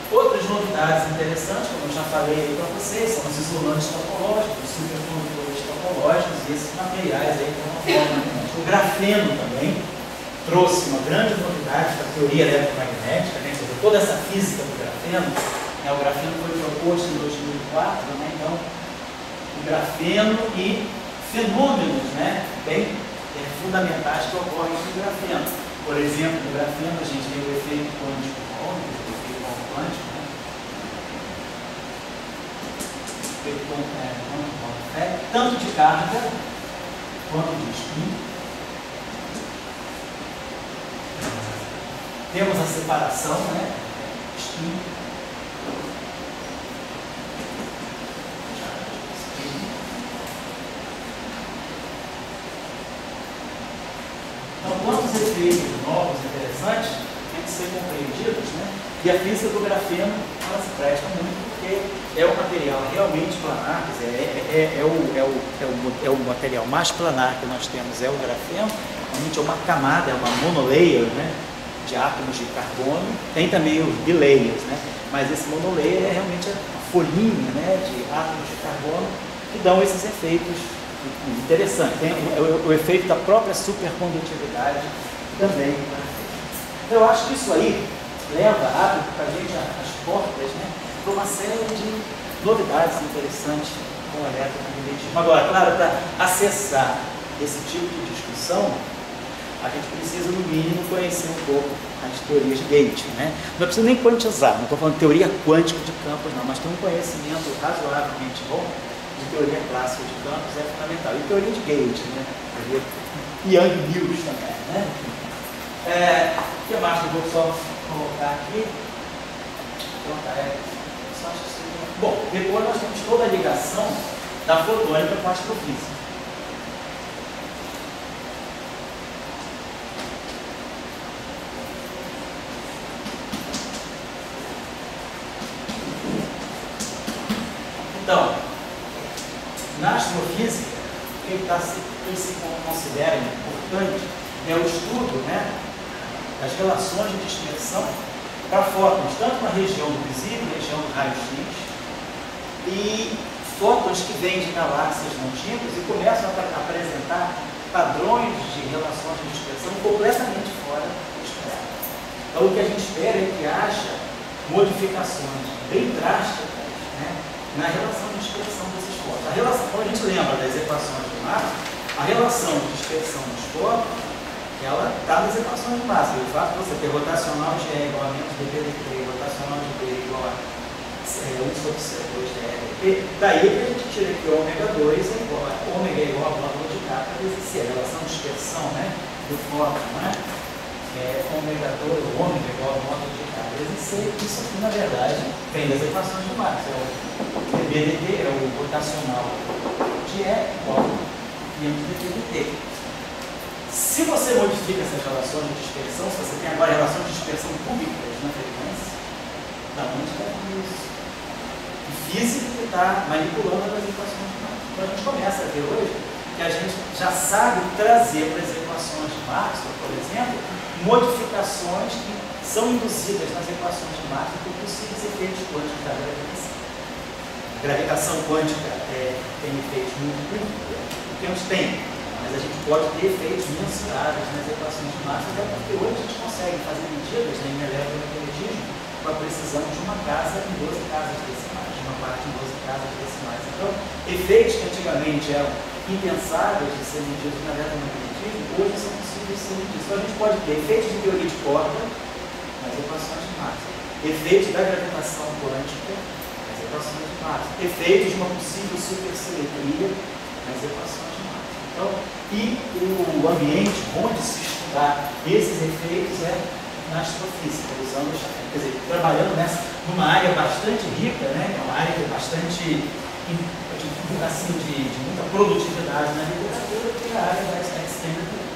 Outras novidades interessantes, como eu já falei para vocês, são os isolantes topológicos, os supercondutores topológicos e esses materiais aí de uma forma. O grafeno também trouxe uma grande novidade para a teoria eletromagnética, né? Toda essa física do grafeno. Né? O grafeno foi proposto em 2004, né? Então, o grafeno e fenômenos, né, bem fundamentais que ocorrem no grafeno. Por exemplo, no grafeno a gente tem o efeito quântico Hall, o efeito Hall quântico, né? O efeito quântico Hall effect, tanto de carga quanto de spin. Temos a separação, né? Spin. Então, quantos efeitos novos interessantes têm que ser compreendidos, né? E a física do grafeno, ela se presta muito, porque é um material realmente planar, quer dizer, é o material mais planar que nós temos, é o grafeno, realmente é uma camada, é uma monolayer, né, de átomos de carbono, tem também os bilayers, né, mas esse monolayer é realmente a folhinha, né, de átomos de carbono que dão esses efeitos interessantes. Tem o efeito da própria supercondutividade também. Então, eu acho que isso aí abre para a gente as portas, né, para uma série de novidades interessantes com o eletromagnetismo. Agora, claro, para acessar esse tipo de discussão, a gente precisa, no mínimo, conhecer um pouco as teorias de gate, né? Não precisa nem quantizar, não estou falando de teoria quântica de campos, não, mas ter um conhecimento razoavelmente bom de teoria clássica de campos é fundamental. E teoria de gate, né? Young-Mills também, né? O que mais que eu vou só colocar aqui? Bom, depois nós temos toda a ligação da fotônica com a astrofísica. Então, na astrofísica, o que se considera importante é o estudo, né, das relações de dispersão para fótons, tanto na região do visível, região do raio-x, e fótons que vêm de galáxias longínquas e começam a apresentar padrões de relações de dispersão completamente fora do esperado. Então, o que a gente espera é que haja modificações bem drásticas, né, na relação de dispersão desses fótons. Quando a gente lembra das equações de Maxwell, a relação de dispersão dos fótons, ela está nas equações de Maxwell. O fato de você ter rotacional de E igual a menos dp de 3, rotacional de B igual a 1 sobre C2 de E, daí que a gente tira que ômega 2 é igual a ômega é igual a módulo de K vezes C, a relação de dispersão, né, do fóton, né? Ômega 2, ômega é igual a módulo de K vezes C. Isso aqui, na verdade, vem das equações de Maxwell. O dBdt é o rotacional de E igual a menos dp de T. Se você modifica essas relações de dispersão, se você tem agora relações de dispersão cúbicas na frequência, da onde vai isso? física que está manipulando as equações de Maxwell. Então a gente começa a ver hoje que a gente já sabe trazer para as equações de Maxwell, por exemplo, modificações que são induzidas nas equações de Maxwell por possíveis efeitos quânticos da gravitação. A gravitação quântica tem efeitos muito pequenos, mas a gente pode ter efeitos mensuráveis nas equações de Maxwell, até porque hoje a gente consegue fazer medidas em eletromagnetismo com a precisão de uma casa em 12 casas decimais, de uma parte em 12 casas decimais. Então, efeitos que antigamente eram impensáveis de ser medidos no eletromagnetismo, hoje são possíveis de ser medidos. Então, a gente pode ter efeitos de teoria de corda nas equações de Maxwell, efeitos da gravitação quântica nas equações de Maxwell, efeitos de uma possível supersimetria nas equações de Maxwell. Então, e o ambiente onde se estudar esses efeitos é na astrofísica, usando, quer dizer, trabalhando numa área bastante rica, né, é uma área bastante assim, de muita produtividade na literatura, que é a área da extended theory.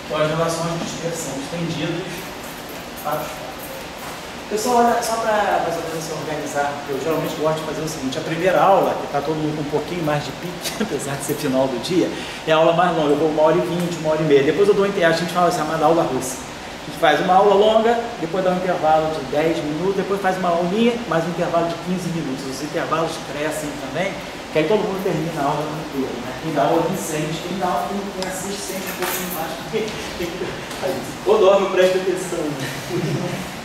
Então, as relações de dispersão estendidas para os quadros. Pessoal, olha, só para mais ou menos se organizar, eu geralmente gosto de fazer o seguinte: a primeira aula, que está todo mundo com um pouquinho mais de pique, apesar de ser final do dia, é a aula mais longa, eu vou 1h20, 1h30. Depois eu dou a gente fala chamada aula russa. A gente faz uma aula longa, depois dá um intervalo de 10 minutos, depois faz uma aulinha, mais um intervalo de 15 minutos. Os intervalos crescem também, que aí todo mundo termina a aula inteira, né? Quem dá aula não sente, quem dá aula quem assiste sempre um pouquinho mais, porque quando aula presta atenção, né?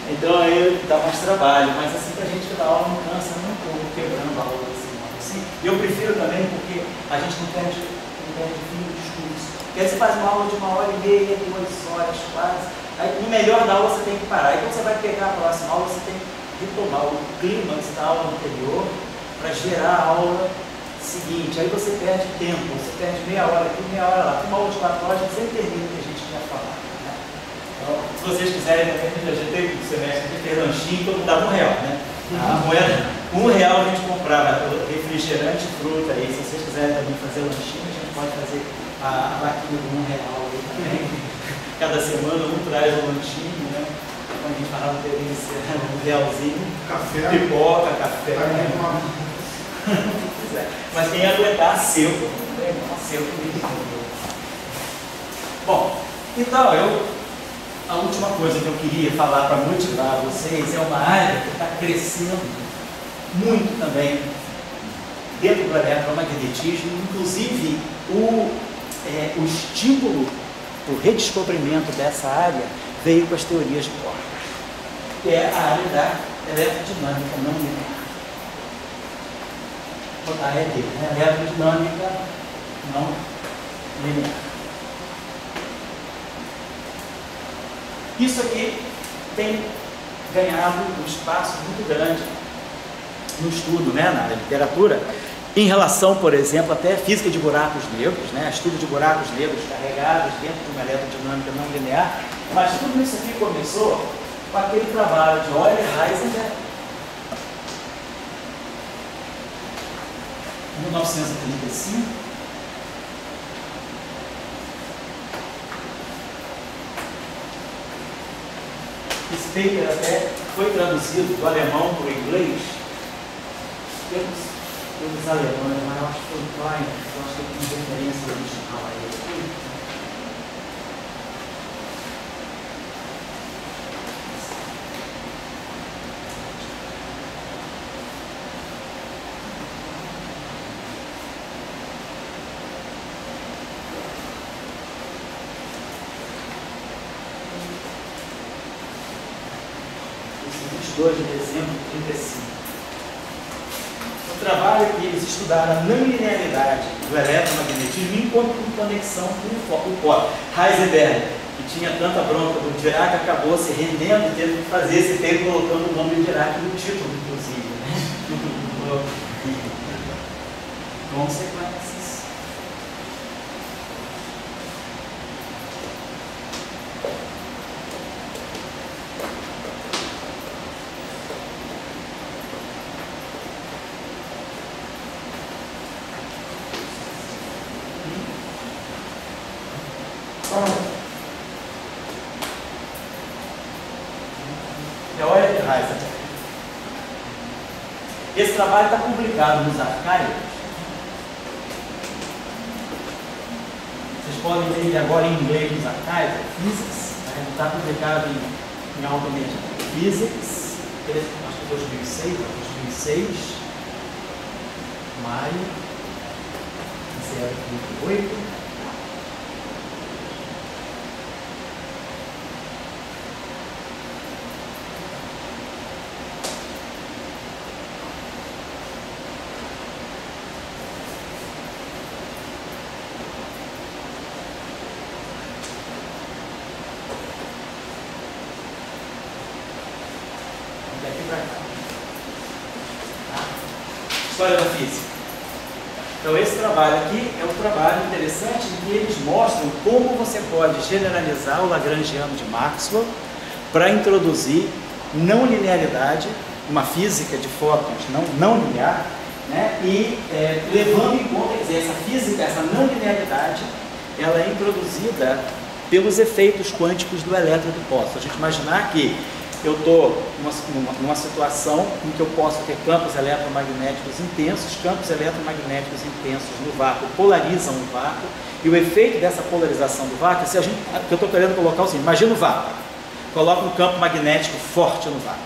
Então aí dá mais trabalho, mas assim pra gente que dá aula não cansa nem um pouco quebrando a aula desse modo. Assim, eu prefiro também porque a gente não perde fim do discurso. Porque aí você faz uma aula de 1h30, 2 horas quase, aí no melhor da aula você tem que parar. Aí quando você vai pegar a próxima aula, você tem que retomar o clímax da aula anterior para gerar a aula seguinte. Aí você perde tempo, você perde meia hora aqui, meia hora lá. Uma aula de 4 horas, você termina o que a gente quer falar. Né? Então, se vocês quiserem, a gente teve um semestre de ter lanchinho, todo mundo dava R$1, né? A moeda, R$1 a gente comprava refrigerante e fruta aí. Se vocês quiserem também fazer lanchinho, a gente pode fazer a vaquinha de R$1 aí também. Cada semana um traz um lanchinho, né? Quando a gente falava delícia, R$1, café, pipoca, café. Mas quem aguentar seco, Bom, então a última coisa que eu queria falar para motivar vocês é uma área que está crescendo muito também dentro do eletromagnetismo, inclusive o estímulo para o redescobrimento dessa área veio com as teorias de cordas, que é a área da eletrodinâmica não linear. A ED, né? Eletrodinâmica não linear. Isso aqui tem ganhado um espaço muito grande no estudo, né, na literatura, em relação, por exemplo, até física de buracos negros, né, estudo de buracos negros carregados dentro de uma eletrodinâmica não linear. Mas tudo isso aqui começou com aquele trabalho de Euler e Heisenberg, 1935, esse paper até foi traduzido do alemão para o inglês pelos alemães, mas eu acho que foi o Klein, eu acho que ele tem referência original a ele. De dezembro de 35. O trabalho é que eles estudaram a não linearidade do eletromagnetismo em conexão com o Bohr. Heisenberg, que tinha tanta bronca do Dirac, acabou se rendendo e tendo que fazer esse tempo colocando o nome de Dirac no título, inclusive. Né? Consequências. Heisenberg. Esse trabalho está publicado nos arquivos. Vocês podem ler ele agora em inglês nos arquivos, Physics, né? Está publicado em alta média. Physics, acho que 2006, maio, 0,8. História da física. Então esse trabalho aqui é um trabalho interessante em que eles mostram como você pode generalizar o Lagrangiano de Maxwell para introduzir não linearidade, uma física de fótons não linear, né? E levando em conta, quer dizer, essa física, essa não linearidade, ela é introduzida pelos efeitos quânticos do elétron e do pósito. A gente imaginar que eu estou numa situação em que eu posso ter campos eletromagnéticos intensos, campos eletromagnéticos intensos no vácuo polarizam o vácuo, e o efeito dessa polarização do vácuo, se a gente, que eu estou querendo colocar assim, imagina o vácuo, coloca um campo magnético forte no vácuo.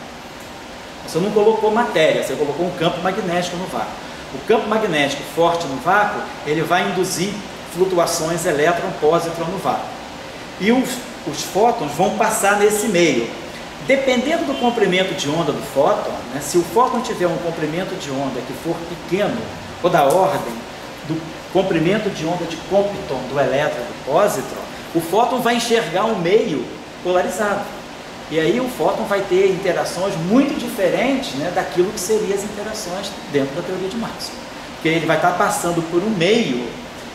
Você não colocou matéria, você colocou um campo magnético no vácuo. O campo magnético forte no vácuo, ele vai induzir flutuações elétron-pósitron no vácuo. E os fótons vão passar nesse meio. Dependendo do comprimento de onda do fóton, né, se o fóton tiver um comprimento de onda que for pequeno, ou da ordem do comprimento de onda de Compton do elétron e do pósitron, o fóton vai enxergar um meio polarizado. E aí o fóton vai ter interações muito diferentes, né, daquilo que seriam as interações dentro da teoria de Maxwell. Porque ele vai estar passando por um meio,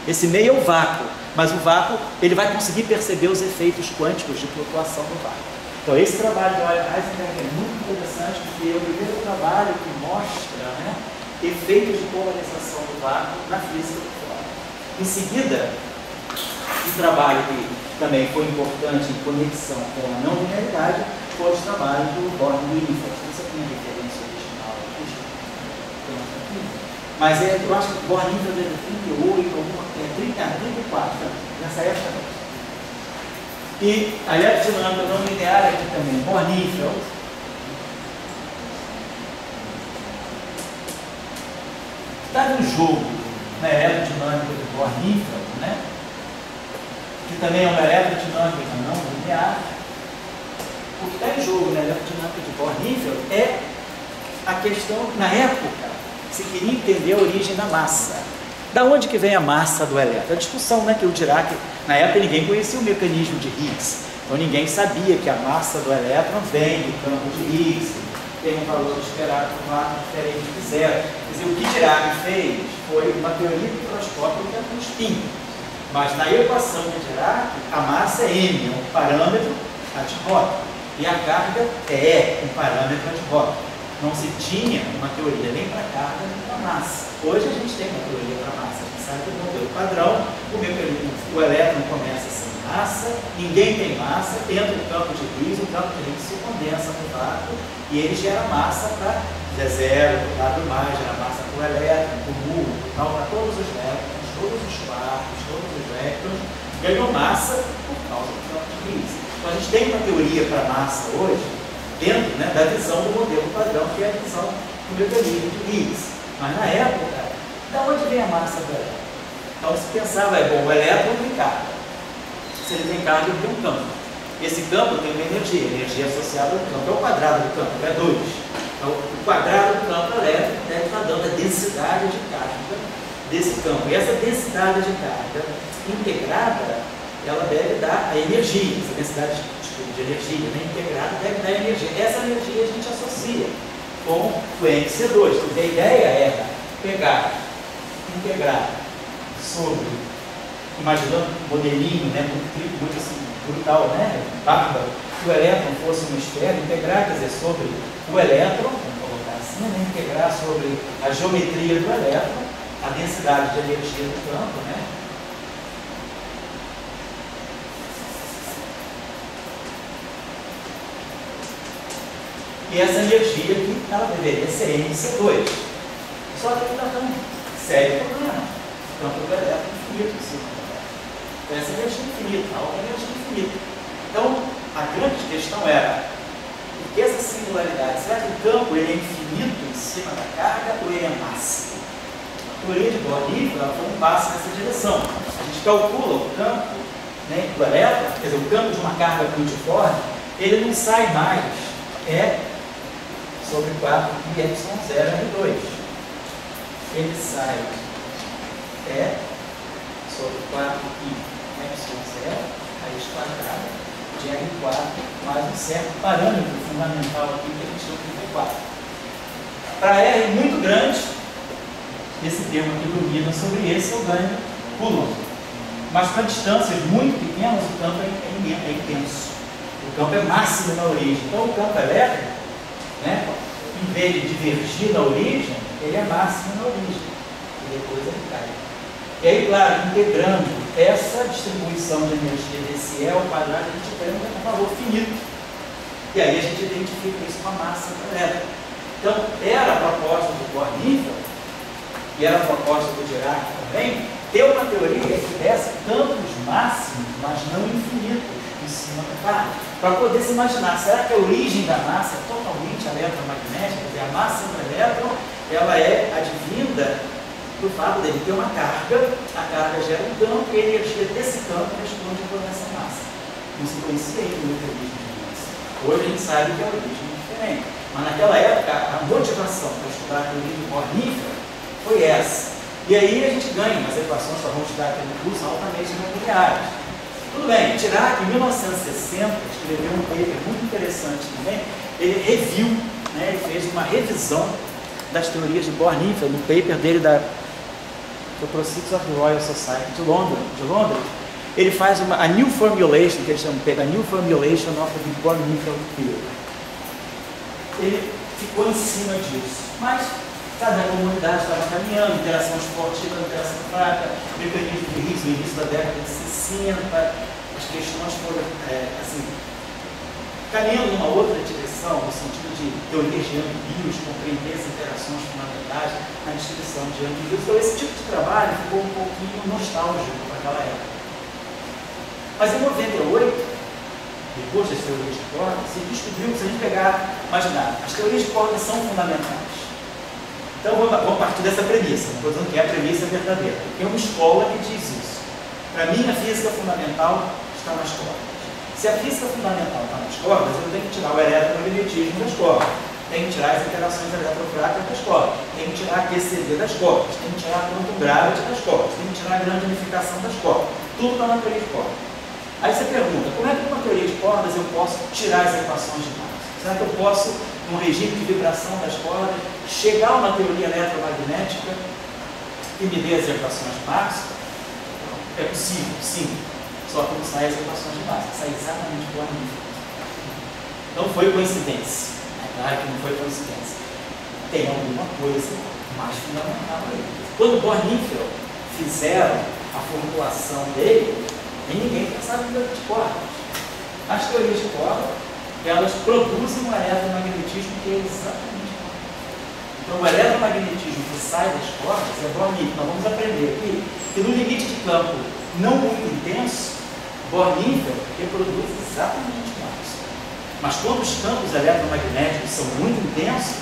esse meio é o vácuo, mas o vácuo ele vai conseguir perceber os efeitos quânticos de flutuação do vácuo. Então esse trabalho de Heisenberg é muito interessante porque é o primeiro trabalho que mostra, né, efeitos de polarização do vácuo na física do fóton. Em seguida, um trabalho que também foi importante em conexão com a não linearidade foi o trabalho do Born e Wingfield. Você tem a referência original aqui? Mas eu acho que o Born e Wingfield é de 38, 34, nessa época. E a eletrodinâmica não linear aqui também, Born-Wingfield. Está no jogo na eletrodinâmica de Born-Wingfield, né? Que também é uma eletrodinâmica não linear. O que está em jogo na eletrodinâmica de Born-Wingfield é a questão, na época, se queria entender a origem da massa. Da onde que vem a massa do elétron? A discussão, né, que o Dirac, na época ninguém conhecia o mecanismo de Higgs, então ninguém sabia que a massa do elétron vem do campo de Higgs, tem um valor esperado por um ato diferente de zero. Quer dizer, o que Dirac fez foi uma teoria microscópica com spin, mas na equação de Dirac, a massa é m, é um parâmetro ad hoc, e a carga é um parâmetro ad hoc. Não se tinha uma teoria nem para carga nem para massa. Hoje a gente tem uma teoria para massa. A gente sabe que o modelo padrão, o elétron começa sem massa, ninguém tem massa, entra no campo de Higgs, o campo de Higgs se condensa no vácuo e ele gera massa para Z0, para W+, gera massa para o elétron, para o mu, para todos os elétrons, todos os quarks, todos os elétrons, ganham massa por causa do campo de Higgs. Então a gente tem uma teoria para massa hoje, dentro, né, da visão do modelo padrão, que é a visão do mecanismo de Higgs. Mas na época, da onde vem a massa do elétron? Então se pensava, bom, o elétron tem carga. Se ele tem carga, ele tem um campo. Esse campo tem uma energia associada ao campo. É o quadrado do campo, é 2. Então, o quadrado do campo elétrico deve estar dando a densidade de carga desse campo. E essa densidade de carga integrada, ela deve dar a energia, essa densidade de energia, né, integrada, deve dar energia. Essa energia a gente associa com o NC2, porque a ideia era pegar, integrar sobre, imaginando um modelinho, né, muito assim, brutal, né, bárbaro, que o elétron fosse uma esfera, integrar, quer dizer, sobre o elétron, vamos colocar assim, né, integrar sobre a geometria do elétron, a densidade de energia do campo, né, E essa energia aqui, ela deveria ser MC2. Só que está dando sério problema. O campo do elétron é infinito em cima do elétron. Então, essa energia é infinita, a outra energia é infinita. Então, a grande questão era, por que essa singularidade? Será que o campo ele é infinito em cima da carga ou ele é máximo? A teoria de Bohr-Nifel foi um passo nessa direção. A gente calcula o campo, né, do elétron, quer dizer, o campo de uma carga puntiforme, ele não sai mais, sobre 4 πε0r2. Ele sai sobre 4 πε0 raiz quadrada de R4 mais um certo parâmetro fundamental aqui que a gente chama de V4. Para R muito grande, esse termo aqui domina sobre esse, eu ganho Coulomb. Mas para distâncias muito pequenas, o campo é intenso. O campo é máximo na origem. Então, o campo elétrico, né, em vez de divergir na origem, ele é máximo na origem. E depois ele cai. E aí, claro, integrando essa distribuição de energia desse E ao quadrado, a gente tem um valor finito. E aí a gente identifica isso com a massa elétrica. Então, era a proposta do Bohr-Nifel, e era a proposta do Dirac também, ter uma teoria que desse campos máximos, mas não infinitos, em cima da carga. Para poder se imaginar, será que a origem da massa é totalmente eletromagnética? Quer dizer, a massa do elétron, ela é advinda do fato dele ter uma carga, a carga gera um campo, e a energia desse campo responde por essa massa. Não se conhecia ainda muita origem de massa. Hoje a gente sabe que a origem é diferente. Mas naquela época, a motivação para estudar a teoria de Bohr-Nifel foi essa. E aí a gente ganha umas equações, só vamos estudar aqui no curso, altamente não lineares. Tudo bem, Dirac, em 1960, escreveu um paper muito interessante também. Ele reviu, né, ele fez uma revisão das teorias de Bohr-Nifel no paper dele da Proceedings of the Royal Society de Londres. Ele faz a new formulation, que eles chamam de a new formulation of the Bohr-Nifel theory. Ele ficou em cima disso, mas cada comunidade estava caminhando, interação esportiva, interação fraca, mecanismo de risco no início da década de 60, as questões foram caminhando numa outra direção, no sentido de teorias de ambibios, compreender as interações fundamentais na descrição de ambibios. Então, esse tipo de trabalho ficou um pouquinho nostálgico para aquela época. Mas em 98, depois das teorias de corda, se descobriu que, se a gente imaginar, as teorias de corda são fundamentais. Então, vamos partir dessa premissa, não estou dizendo que é a premissa verdadeira. Tem uma escola que diz isso. Para mim, a física fundamental está nas cordas. Se a física fundamental está nas cordas, eu tenho que tirar o eletromagnetismo das cordas, tenho que tirar as interações eletrofrágicas das cordas, tenho que tirar a QCD das cordas, tenho que tirar a quantum gravity das cordas, tenho que tirar a grande unificação das cordas. Tudo está na teoria de cordas. Aí você pergunta, como é que numa teoria de cordas eu posso tirar as equações de Maxwell? Será que eu posso, num regime de vibração das cordas, chegar a uma teoria eletromagnética que me dê as equações de Maxwell? É possível, sim. Só que não sai as equações de Maxwell, sai exatamente o Bohr-Nifel. Não foi coincidência. É claro que não foi coincidência. Tem alguma coisa mais fundamental aí. Quando Bohr-Nifel fizeram a formulação dele, ninguém pensava em teoria de cordas. As teorias de cordas, elas produzem um eletromagnetismo que é exatamente igual. Então, o eletromagnetismo que sai das cordas é Bohr-Nifel. Nós vamos aprender aqui que no limite de campo não muito intenso, Bohr-Nifel reproduz exatamente o Maxwell. Mas quando os campos eletromagnéticos são muito intensos,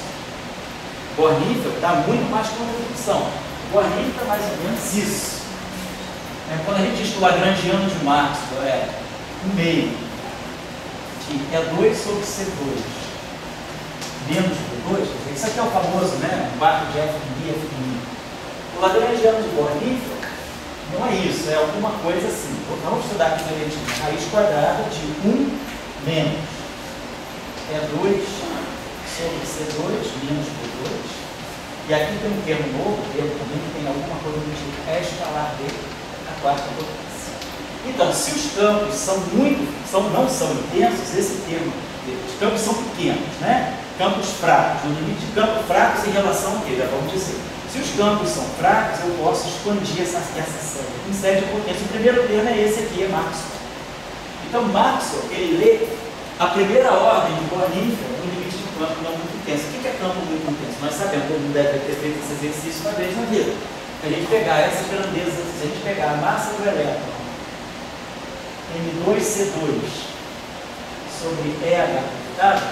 Bohr-Nifel dá muito mais contribuição. Bohr-Nifel é mais ou menos isso. Quando a gente diz que o lagrangiano de Maxwell é 1/2 de E2 sobre C2 menos V2, isso aqui é o famoso, um barco de F de I. O lagrangiano de Bohr-Nifel não é isso, é alguma coisa assim. Vamos estudar aqui direitinho. Raiz quadrada de 1 menos E2 sobre C2 menos V2. E aqui tem um termo novo, termo também que tem alguma coisa do tipo E escalar D a quarta potência. Então, se os campos não são intensos, esse termo, os campos são pequenos, Campos fracos, no limite de campos fracos em relação a quê? Vamos dizer. Se os campos são fracos, eu posso expandir essa série em série de potência. O primeiro termo é esse aqui, é Maxwell. Então, Maxwell, ele lê a primeira ordem de Bohr-Nifel no limite de não muito intenso. O que é campo muito intenso? Nós sabemos, todo mundo deve ter feito esse exercício uma vez na vida. Se a gente pegar essas grandezas, se a gente pegar a massa do elétron, M2C2, sobre EH computado,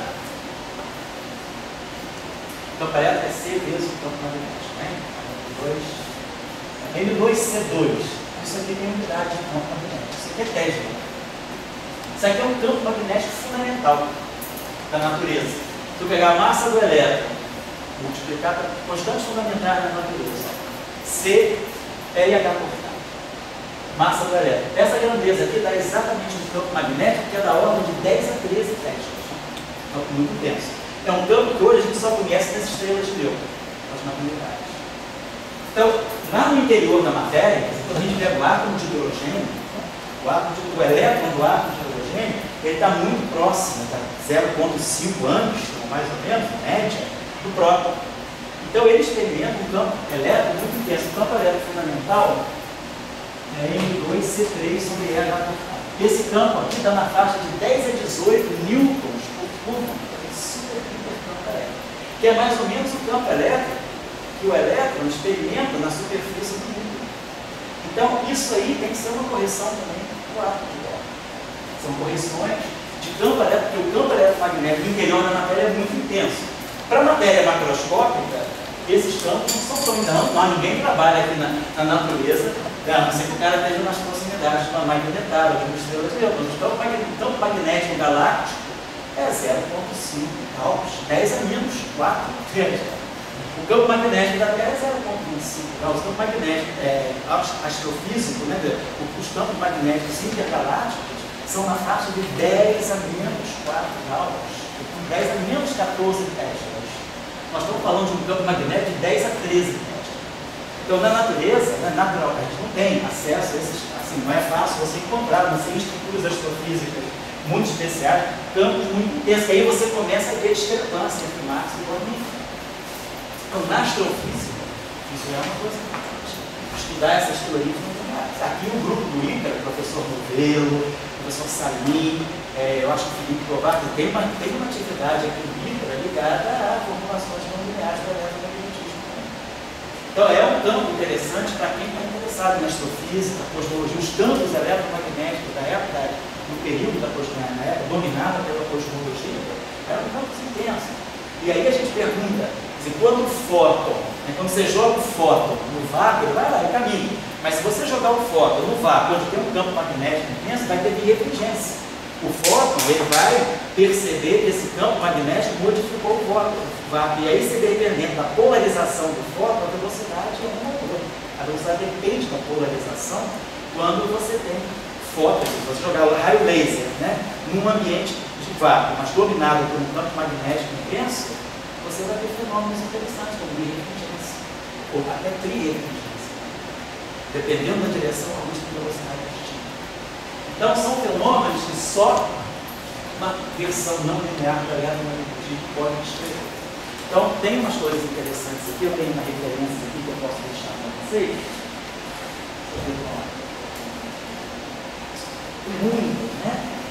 o campo elétrico é C vezes o campo magnético, né? M2C2. Isso aqui tem unidade de campo magnético. Isso aqui é Tesla. Isso aqui é um campo magnético fundamental da natureza. Se eu pegar a massa do elétron, multiplicar por constantes fundamentais da natureza, C é IH cortado. Massa do elétron. Essa grandeza aqui dá exatamente um campo magnético que é da ordem de 10 a 13 teslas. Um campo muito intenso. É um campo que hoje a gente só conhece nas estrelas de Newton, as maturidades. Então, lá no interior da matéria, quando a gente pega o átomo de hidrogênio, o elétron do átomo de hidrogênio, ele está muito próximo, está 0,5 angstrom, mais ou menos, média, do próton. Então, ele experimenta um campo elétrico muito intenso. O campo elétrico fundamental é M2C3 sobre EH. Esse campo aqui está na faixa de 10 a 18 newtons por curva. Que é mais ou menos o campo elétrico que o elétron experimenta na superfície do núcleo. Então, isso aí tem que ser uma correção também do átomo de Bohr. São correções de campo elétrico, porque o campo eletromagnético no interior da matéria é muito intenso. Para a matéria macroscópica, esses campos não são tão intensos, ninguém trabalha aqui na natureza, a não ser que o cara esteja nas proximidades de uma magnetária, de uma estrela de Newton. O campo magnético galáctico é 0,5 graus, 10 a menos 4. O campo magnético da Terra é 0,25 graus. O campo magnético astrofísico, né, os campos magnéticos intergalácticos são na faixa de 10 a menos 4 graus, 10 a menos 14 teslas. Nós estamos falando de um campo magnético de 10 a 13 teslas. Então, na natureza, natural, a gente não tem acesso a esses, assim, não é fácil você encontrar, não tem estruturas astrofísicas muito especiais, campos muito intensos. Aí você começa a ver discrepância entre Marx e Born. Então, na astrofísica, isso é uma coisa importante. Estudar essas teorias muito mais. Aqui o grupo do ICA, o professor Novelo, o professor Salim, eu acho que o Felipe Kovac tem uma atividade aqui no ICA ligada a formulações não lineares do eletromagnetismo. Então, é um campo interessante para quem está interessado na astrofísica, cosmologia, os campos eletromagnéticos da época, no período da cosmologia, na época dominada pela cosmologia, eram campos intensos. E aí a gente pergunta, quando o fóton, quando você joga o fóton no vácuo, ele vai lá e caminha. Mas se você jogar o fóton no vácuo, onde tem um campo magnético intenso, vai ter divergência. O fóton, ele vai perceber que esse campo magnético modificou o vácuo. E aí, se dependendo da polarização do fóton, a velocidade é uma ou outra. A velocidade depende da polarização quando você tem fóton. Se você jogar o raio laser, num ambiente de vácuo, mas dominado por um campo magnético intenso, você vai ter fenômenos interessantes, como divergência, ou até trievergência, dependendo da direção a luz tem velocidade distinta. Então, são fenômenos que só uma versão não linear da eletromagnetismo pode descrever. Então, tem umas coisas interessantes aqui, eu tenho uma referência aqui que eu posso deixar para vocês. Muito,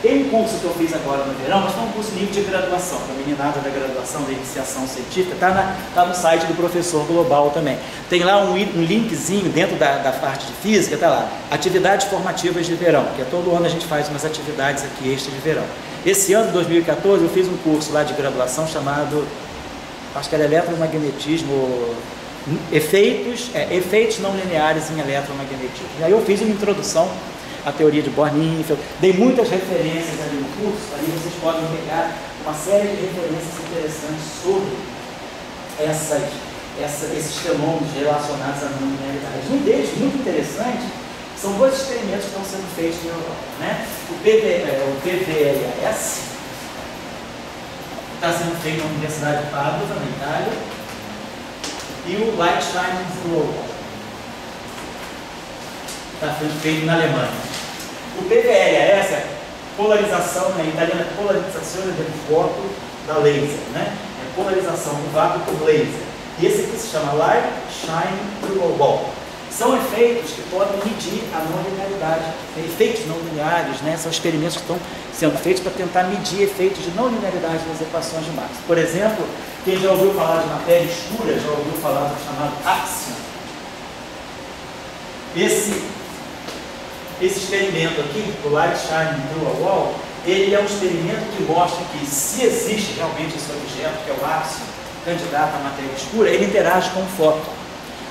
Tem um curso que eu fiz agora no verão, mas foi um curso nível de graduação, para a meninada da graduação, da iniciação científica, está no site do Professor Global também. Tem lá um linkzinho dentro da parte de física, está lá, atividades formativas de verão, que todo ano a gente faz umas atividades aqui extra de verão. Esse ano, 2014, eu fiz um curso lá de graduação chamado, acho que era eletromagnetismo, efeitos não lineares em eletromagnetismo. E aí eu fiz uma introdução a teoria de Born-Infeld, dei muitas referências ali no curso, ali vocês podem pegar uma série de referências interessantes sobre esses fenômenos relacionados à não linearidade. Um deles, muito interessante, são dois experimentos que estão sendo feitos na Europa. O PVLAS está sendo feito na Universidade de Padova, na Itália, e o Light Shining Through está sendo feito na Alemanha. O PVLAS é polarização, na italiana, polarizazione del fuoco da laser, É polarização do vácuo por laser. E esse aqui se chama Light Shine Through Ball. São efeitos que podem medir a não linearidade. Efeitos não lineares, né? São experimentos que estão sendo feitos para tentar medir efeitos de não linearidade nas equações de Maxwell. Por exemplo, quem já ouviu falar de matéria escura, já ouviu falar do chamado axion. Esse experimento aqui, o Light Shining Through a Wall, ele é um experimento que mostra que se existe realmente esse objeto, que é o axion, candidato à matéria escura, ele interage com o fóton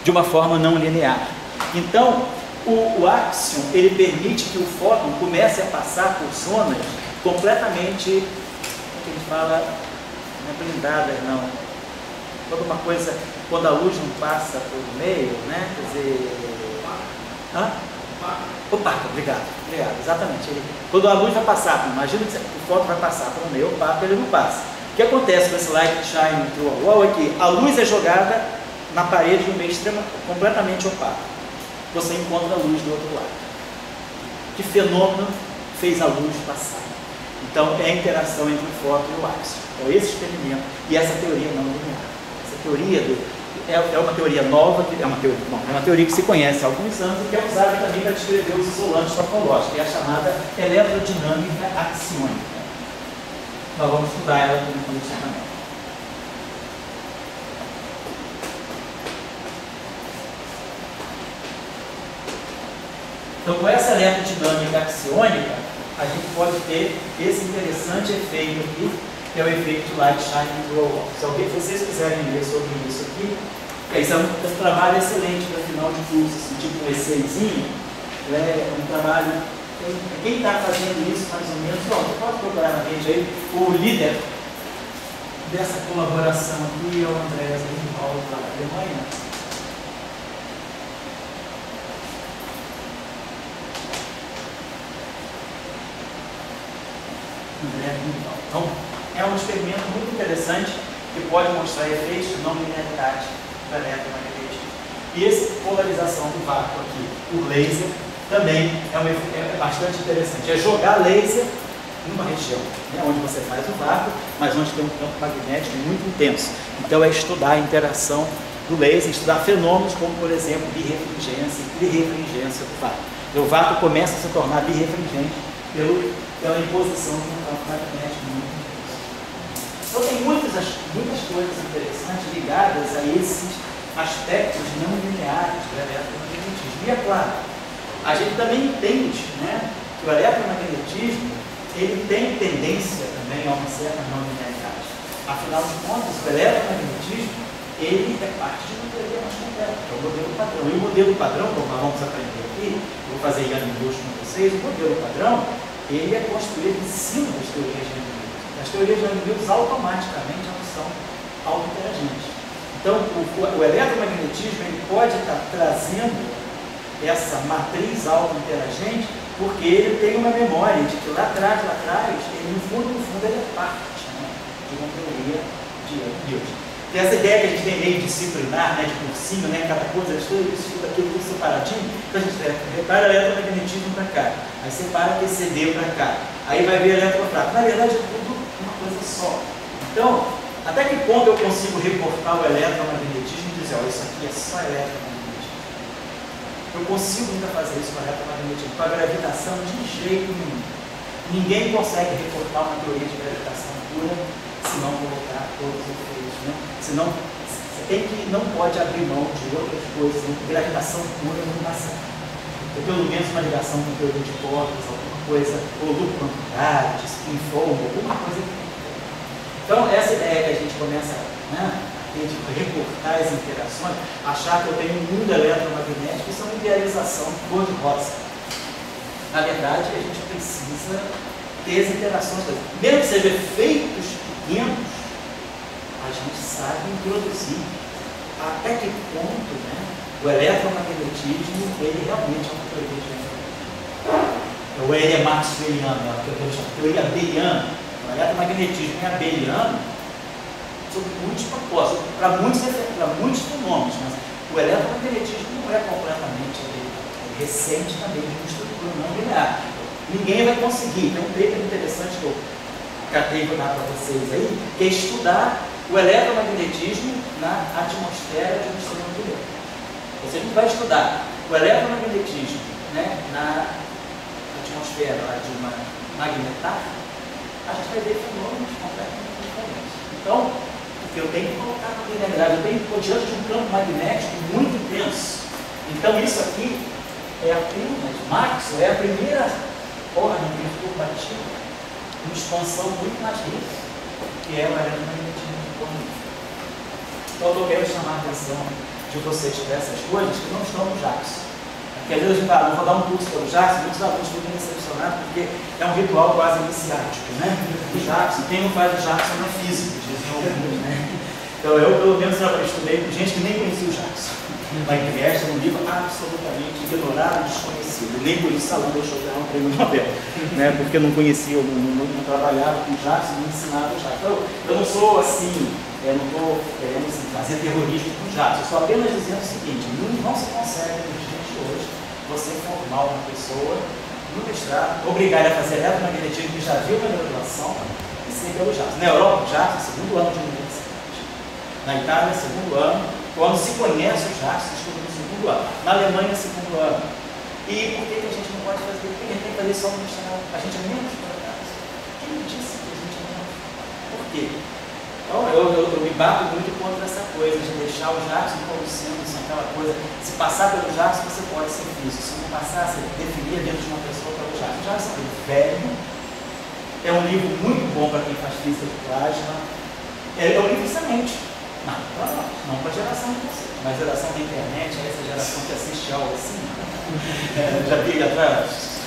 de uma forma não linear. Então, o axion, ele permite que o fóton comece a passar por zonas completamente, como que a gente fala, não é blindadas, não. Quando uma coisa, quando a luz não passa por meio, né? Quer dizer... Opaca, obrigado, exatamente. Quando a luz vai passar, imagina que o fóton vai passar por meio opaco, ele não passa. O que acontece com esse light shining through a wall é que a luz é jogada na parede de um meio completamente opaco. Você encontra a luz do outro lado. Que fenômeno fez a luz passar? Então, é a interação entre o fóton e o axion. Então, esse experimento e essa teoria não linear. Essa teoria é uma teoria nova, é uma teoria que se conhece há alguns anos e que é usada também para descrever os isolantes topológicos, que é a chamada eletrodinâmica axiônica. Nós vamos estudar ela aqui no condicionamento. Então, com essa eletrodinâmica axiônica, a gente pode ter esse interessante efeito aqui, que é o efeito Light Shining Through a Wall. Se vocês quiserem ler sobre isso aqui, esse é um trabalho excelente para final de curso, assim, tipo um essayzinho, é um trabalho. Quem está fazendo isso, mais ou menos, você pode procurar na rede aí, o líder dessa colaboração aqui é o Andreas Ringwald, lá da Alemanha. Então, é um experimento muito interessante que pode mostrar efeitos de não linearidade do eletromagnetismo. E essa polarização do vácuo aqui, o laser, também é bastante interessante. É jogar laser numa região, né, onde você faz o vácuo, mas onde tem um campo magnético muito intenso. Então, é estudar a interação do laser, estudar fenômenos como, por exemplo, birrefringência e trirefringência do vácuo. O vácuo começa a se tornar birrefringente pela imposição de um campo magnético muito intenso. Então, tem muitas coisas interessantes ligadas a esses aspectos não lineares do eletromagnetismo. E é claro, a gente também entende, né, que o eletromagnetismo ele tem tendência também a uma certa não linearidade. Afinal de contas, o eletromagnetismo ele é parte de uma teoria mais completa, que é o modelo padrão. E o modelo padrão, como nós vamos aprender aqui, vou fazer Yang-Mills com vocês, o modelo padrão ele é construído em cima das teorias de Yang-Mills. As teorias de Yang-Mills automaticamente são auto-interagentes. Então, o eletromagnetismo ele pode estar trazendo essa matriz auto-interagente porque ele tem uma memória de que lá atrás, ele no fundo, ele é parte, né, de uma teoria de Yang-Mills. Tem essa ideia que a gente tem meio disciplinar, né, de cursinho, né, cada coisa, estuda aquilo tudo separadinho, então a gente repara eletromagnetismo para cá, aí separa QCD para cá, aí vai ver eletrofraco. Na verdade, é tudo uma coisa só. Então, até que ponto eu consigo reportar o eletromagnetismo e dizer, isso aqui é só eletromagnetismo? Eu consigo ainda fazer isso com o eletromagnetismo. Com a gravitação, de jeito nenhum. Ninguém consegue reportar uma teoria de gravitação pura se não colocar todos os efeitos, né? Senão, você não pode abrir mão de outras coisas. Gravitação pura não dá certo. Ou pelo menos uma ligação com teoria de cordas, alguma coisa, ou loop quantitário, de spin-fold, alguma coisa. Então, essa ideia que a gente começa, né, de reportar as interações, achar que eu tenho um mundo eletromagnético, isso é uma idealização cor-de-rosa. Na verdade, a gente precisa ter as interações, mesmo que sejam efeitos pequenos, a gente sabe introduzir até que ponto, né, o eletromagnetismo ele realmente é uma teoria de Ou ele é maxwelliano, é o que eu chamo de teoria abeliana. O eletromagnetismo é abeliano sob muitos propósitos, para muitos fenômenos, mas o eletromagnetismo não é completamente recente também de uma estrutura não linear. Ninguém vai conseguir. Tem um paper interessante que eu catei para dar para vocês aí, que é estudar o eletromagnetismo na atmosfera de uma estrela brilhante. Você vai estudar o eletromagnetismo, né, na atmosfera lá de uma magnetar, a gente vai ver fenômenos completamente diferentes. Então, porque eu tenho que colocar na linearidade, eu tenho que pôr diante de um campo magnético muito intenso. Então, isso aqui é apenas, Maxwell é a primeira ordem perturbativa, uma expansão muito mais rica, que é o eletromagnetismo de corrente. Então, eu quero chamar a atenção de vocês para essas coisas que não estão no Jackson. Porque às vezes a gente fala, vou dar um curso pelo Jackson, muitos alunos ficam decepcionados porque é um ritual quase iniciático, né? O Jackson, quem não faz o Jackson não é físico, dizem alguns, né? Então eu, pelo menos, estudei com gente que nem conhecia o Jackson. Lá em Trieste, um livro absolutamente ignorado e desconhecido. Nem por isso aluno deixou de ganhar um prêmio Nobel, né? Porque não conhecia, não trabalhava com o Jackson, não ensinava o Jackson. Então, eu não sou assim, eu não estou querendo assim, fazer terrorismo com o Jackson. Eu estou apenas dizendo o seguinte: não se consegue nos dias de hoje você formar uma pessoa no mestrado, obrigar ele a fazer eletromagnetismo que já viu uma graduação e sem pelo Jackson. Na Europa, o Jackson, segundo ano de universidade. Na Itália, segundo ano. Quando se conhece o Jackson, estuda no segundo ano. Na Alemanha, segundo ano. E por que a gente não pode fazer? Porque a gente tem que fazer só no mestrado. A gente é menos para Jackson. Quem disse que a gente é menos? Por quê? Então, eu me bato muito contra essa coisa de deixar o Jackson como sendo assim, aquela coisa. Se passar pelo Jackson, você pode ser físico. Se não passar, você definir dentro de uma pessoa pelo Jackson. O Jackson é velho. É um livro muito bom para quem faz física de plasma. É um livro excelente. Não para nós, não para a geração de vocês. Mas a geração da internet é essa geração que assiste aula assim. Já vi atrás.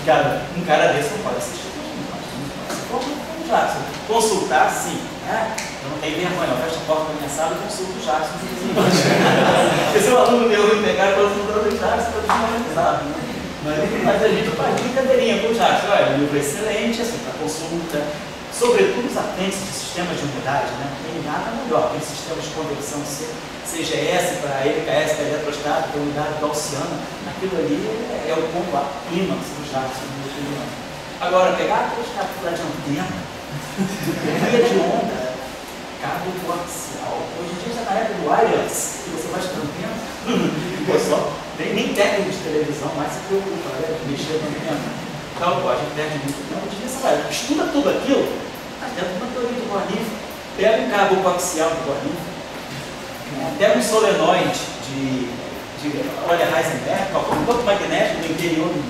Cara, um cara desse não pode assistir tudo. Como Jackson? Consultar, sim. Né? Eu não tenho vergonha, eu fecho a porta da minha sala e consulto o Jackson. Esse é um aluno meu me pegar e falar assim, o Jackson está desmoralizado. Mas a gente faz brincadeirinha com o Jackson. Olha, o livro é excelente, assim, para consulta. Sobretudo os apêndices de sistemas de unidade, né? Não tem nada melhor. Tem sistemas de conversão CGS para EPKS, para eletrostática, unidade gaussiana. Aquilo ali é o ponto clímax do Jackson, na minha opinião. Agora, pegar aqueles capítulos de antena, linha de onda, cabo coaxial. Hoje em dia já na época do wireless, que você vai escrevendo, nem técnico de televisão mais se preocupa, né? De mexer na antena. Então, a gente perde muito tempo. Estuda tudo aquilo, mas dentro de uma teoria de Bohr-Niffer, pega um cabo coaxial de Bohr-Niffer, pega um solenoide de Euler Heisenberg, calcula um campo magnético no interior de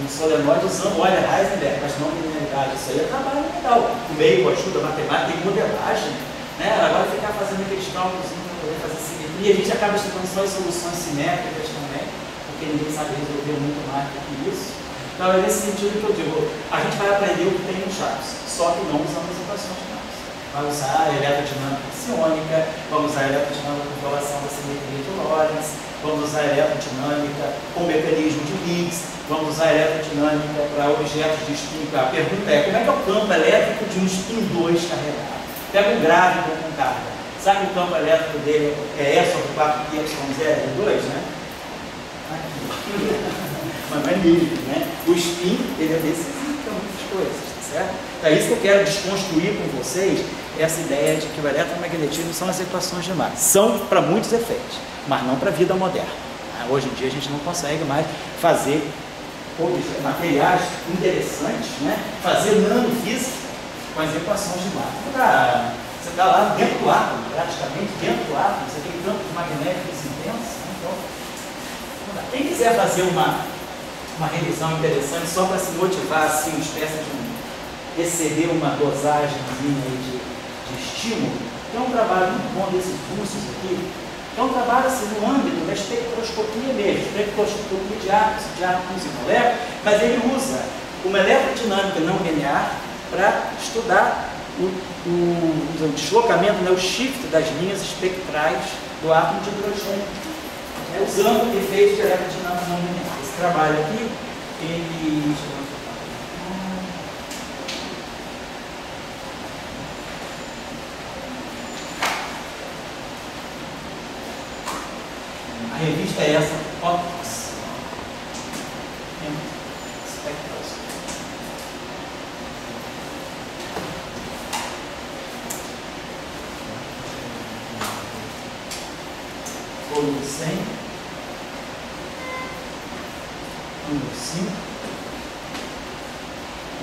um solenoide usando Euler Heisenberg, mas não linearidade. Isso aí é trabalho legal. O meio ajuda a matemática, tem modelagem, né? Agora ficar fazendo aqueles cálculos para poder fazer simetria, a gente acaba estudando só as soluções simétricas também, porque ninguém sabe resolver muito mais do que isso. Então é nesse sentido que eu digo, a gente vai aprender o que tem no Jackson, só que não usando as equações de Maxwell. Vai usar a eletrodinâmica psiônica, vamos usar a eletrodinâmica com violação da simetria de Lorentz, vamos usar a eletrodinâmica com mecanismo de Higgs, vamos usar a eletrodinâmica para objetos de spin. A pergunta é, como é que é o campo elétrico de um spin 2 carregado? Pega um gráfico com carga. Sabe que o campo elétrico dele é E sobre 4π/2, né? Mas não é nível, né? O spin, ele é decisivo para muitas coisas, tá certo? Então, é isso que eu quero desconstruir com vocês, essa ideia de que o eletromagnetismo são as equações de Maxwell. São para muitos efeitos, mas não para a vida moderna. Hoje em dia a gente não consegue mais fazer materiais interessantes, né? Fazer nanofísica com as equações de Maxwell. Você está lá dentro do átomo, praticamente dentro do átomo, você tem campos magnéticos intensos, né? Então, quem quiser fazer uma revisão interessante só para se motivar, assim, uma espécie de exceder uma dosagemzinha de estímulo, tem um trabalho muito bom desses cursos aqui, que é um trabalho assim, no âmbito da espectroscopia mesmo, espectroscopia de átomos e moléculas, mas ele usa uma eletrodinâmica não linear para estudar o deslocamento, né, o shift das linhas espectrais do átomo de hidrogênio, usando o efeito de eletrodinâmica não linear. Esse trabalho aqui, ele... A revista é essa, Optics. Volume 100. número 5,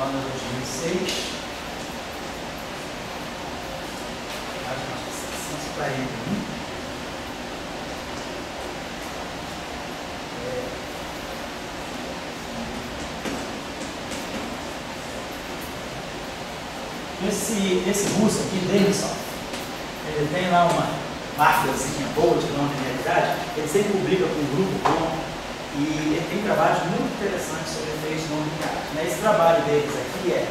ano 2006. Página 641. Esse russo aqui, Denisov, ele tem lá uma marcazinha boa de não linearidade, ele sempre publica com um grupo bom e ele tem trabalhos muito interessantes sobre efeitos não lineares. Esse trabalho deles aqui é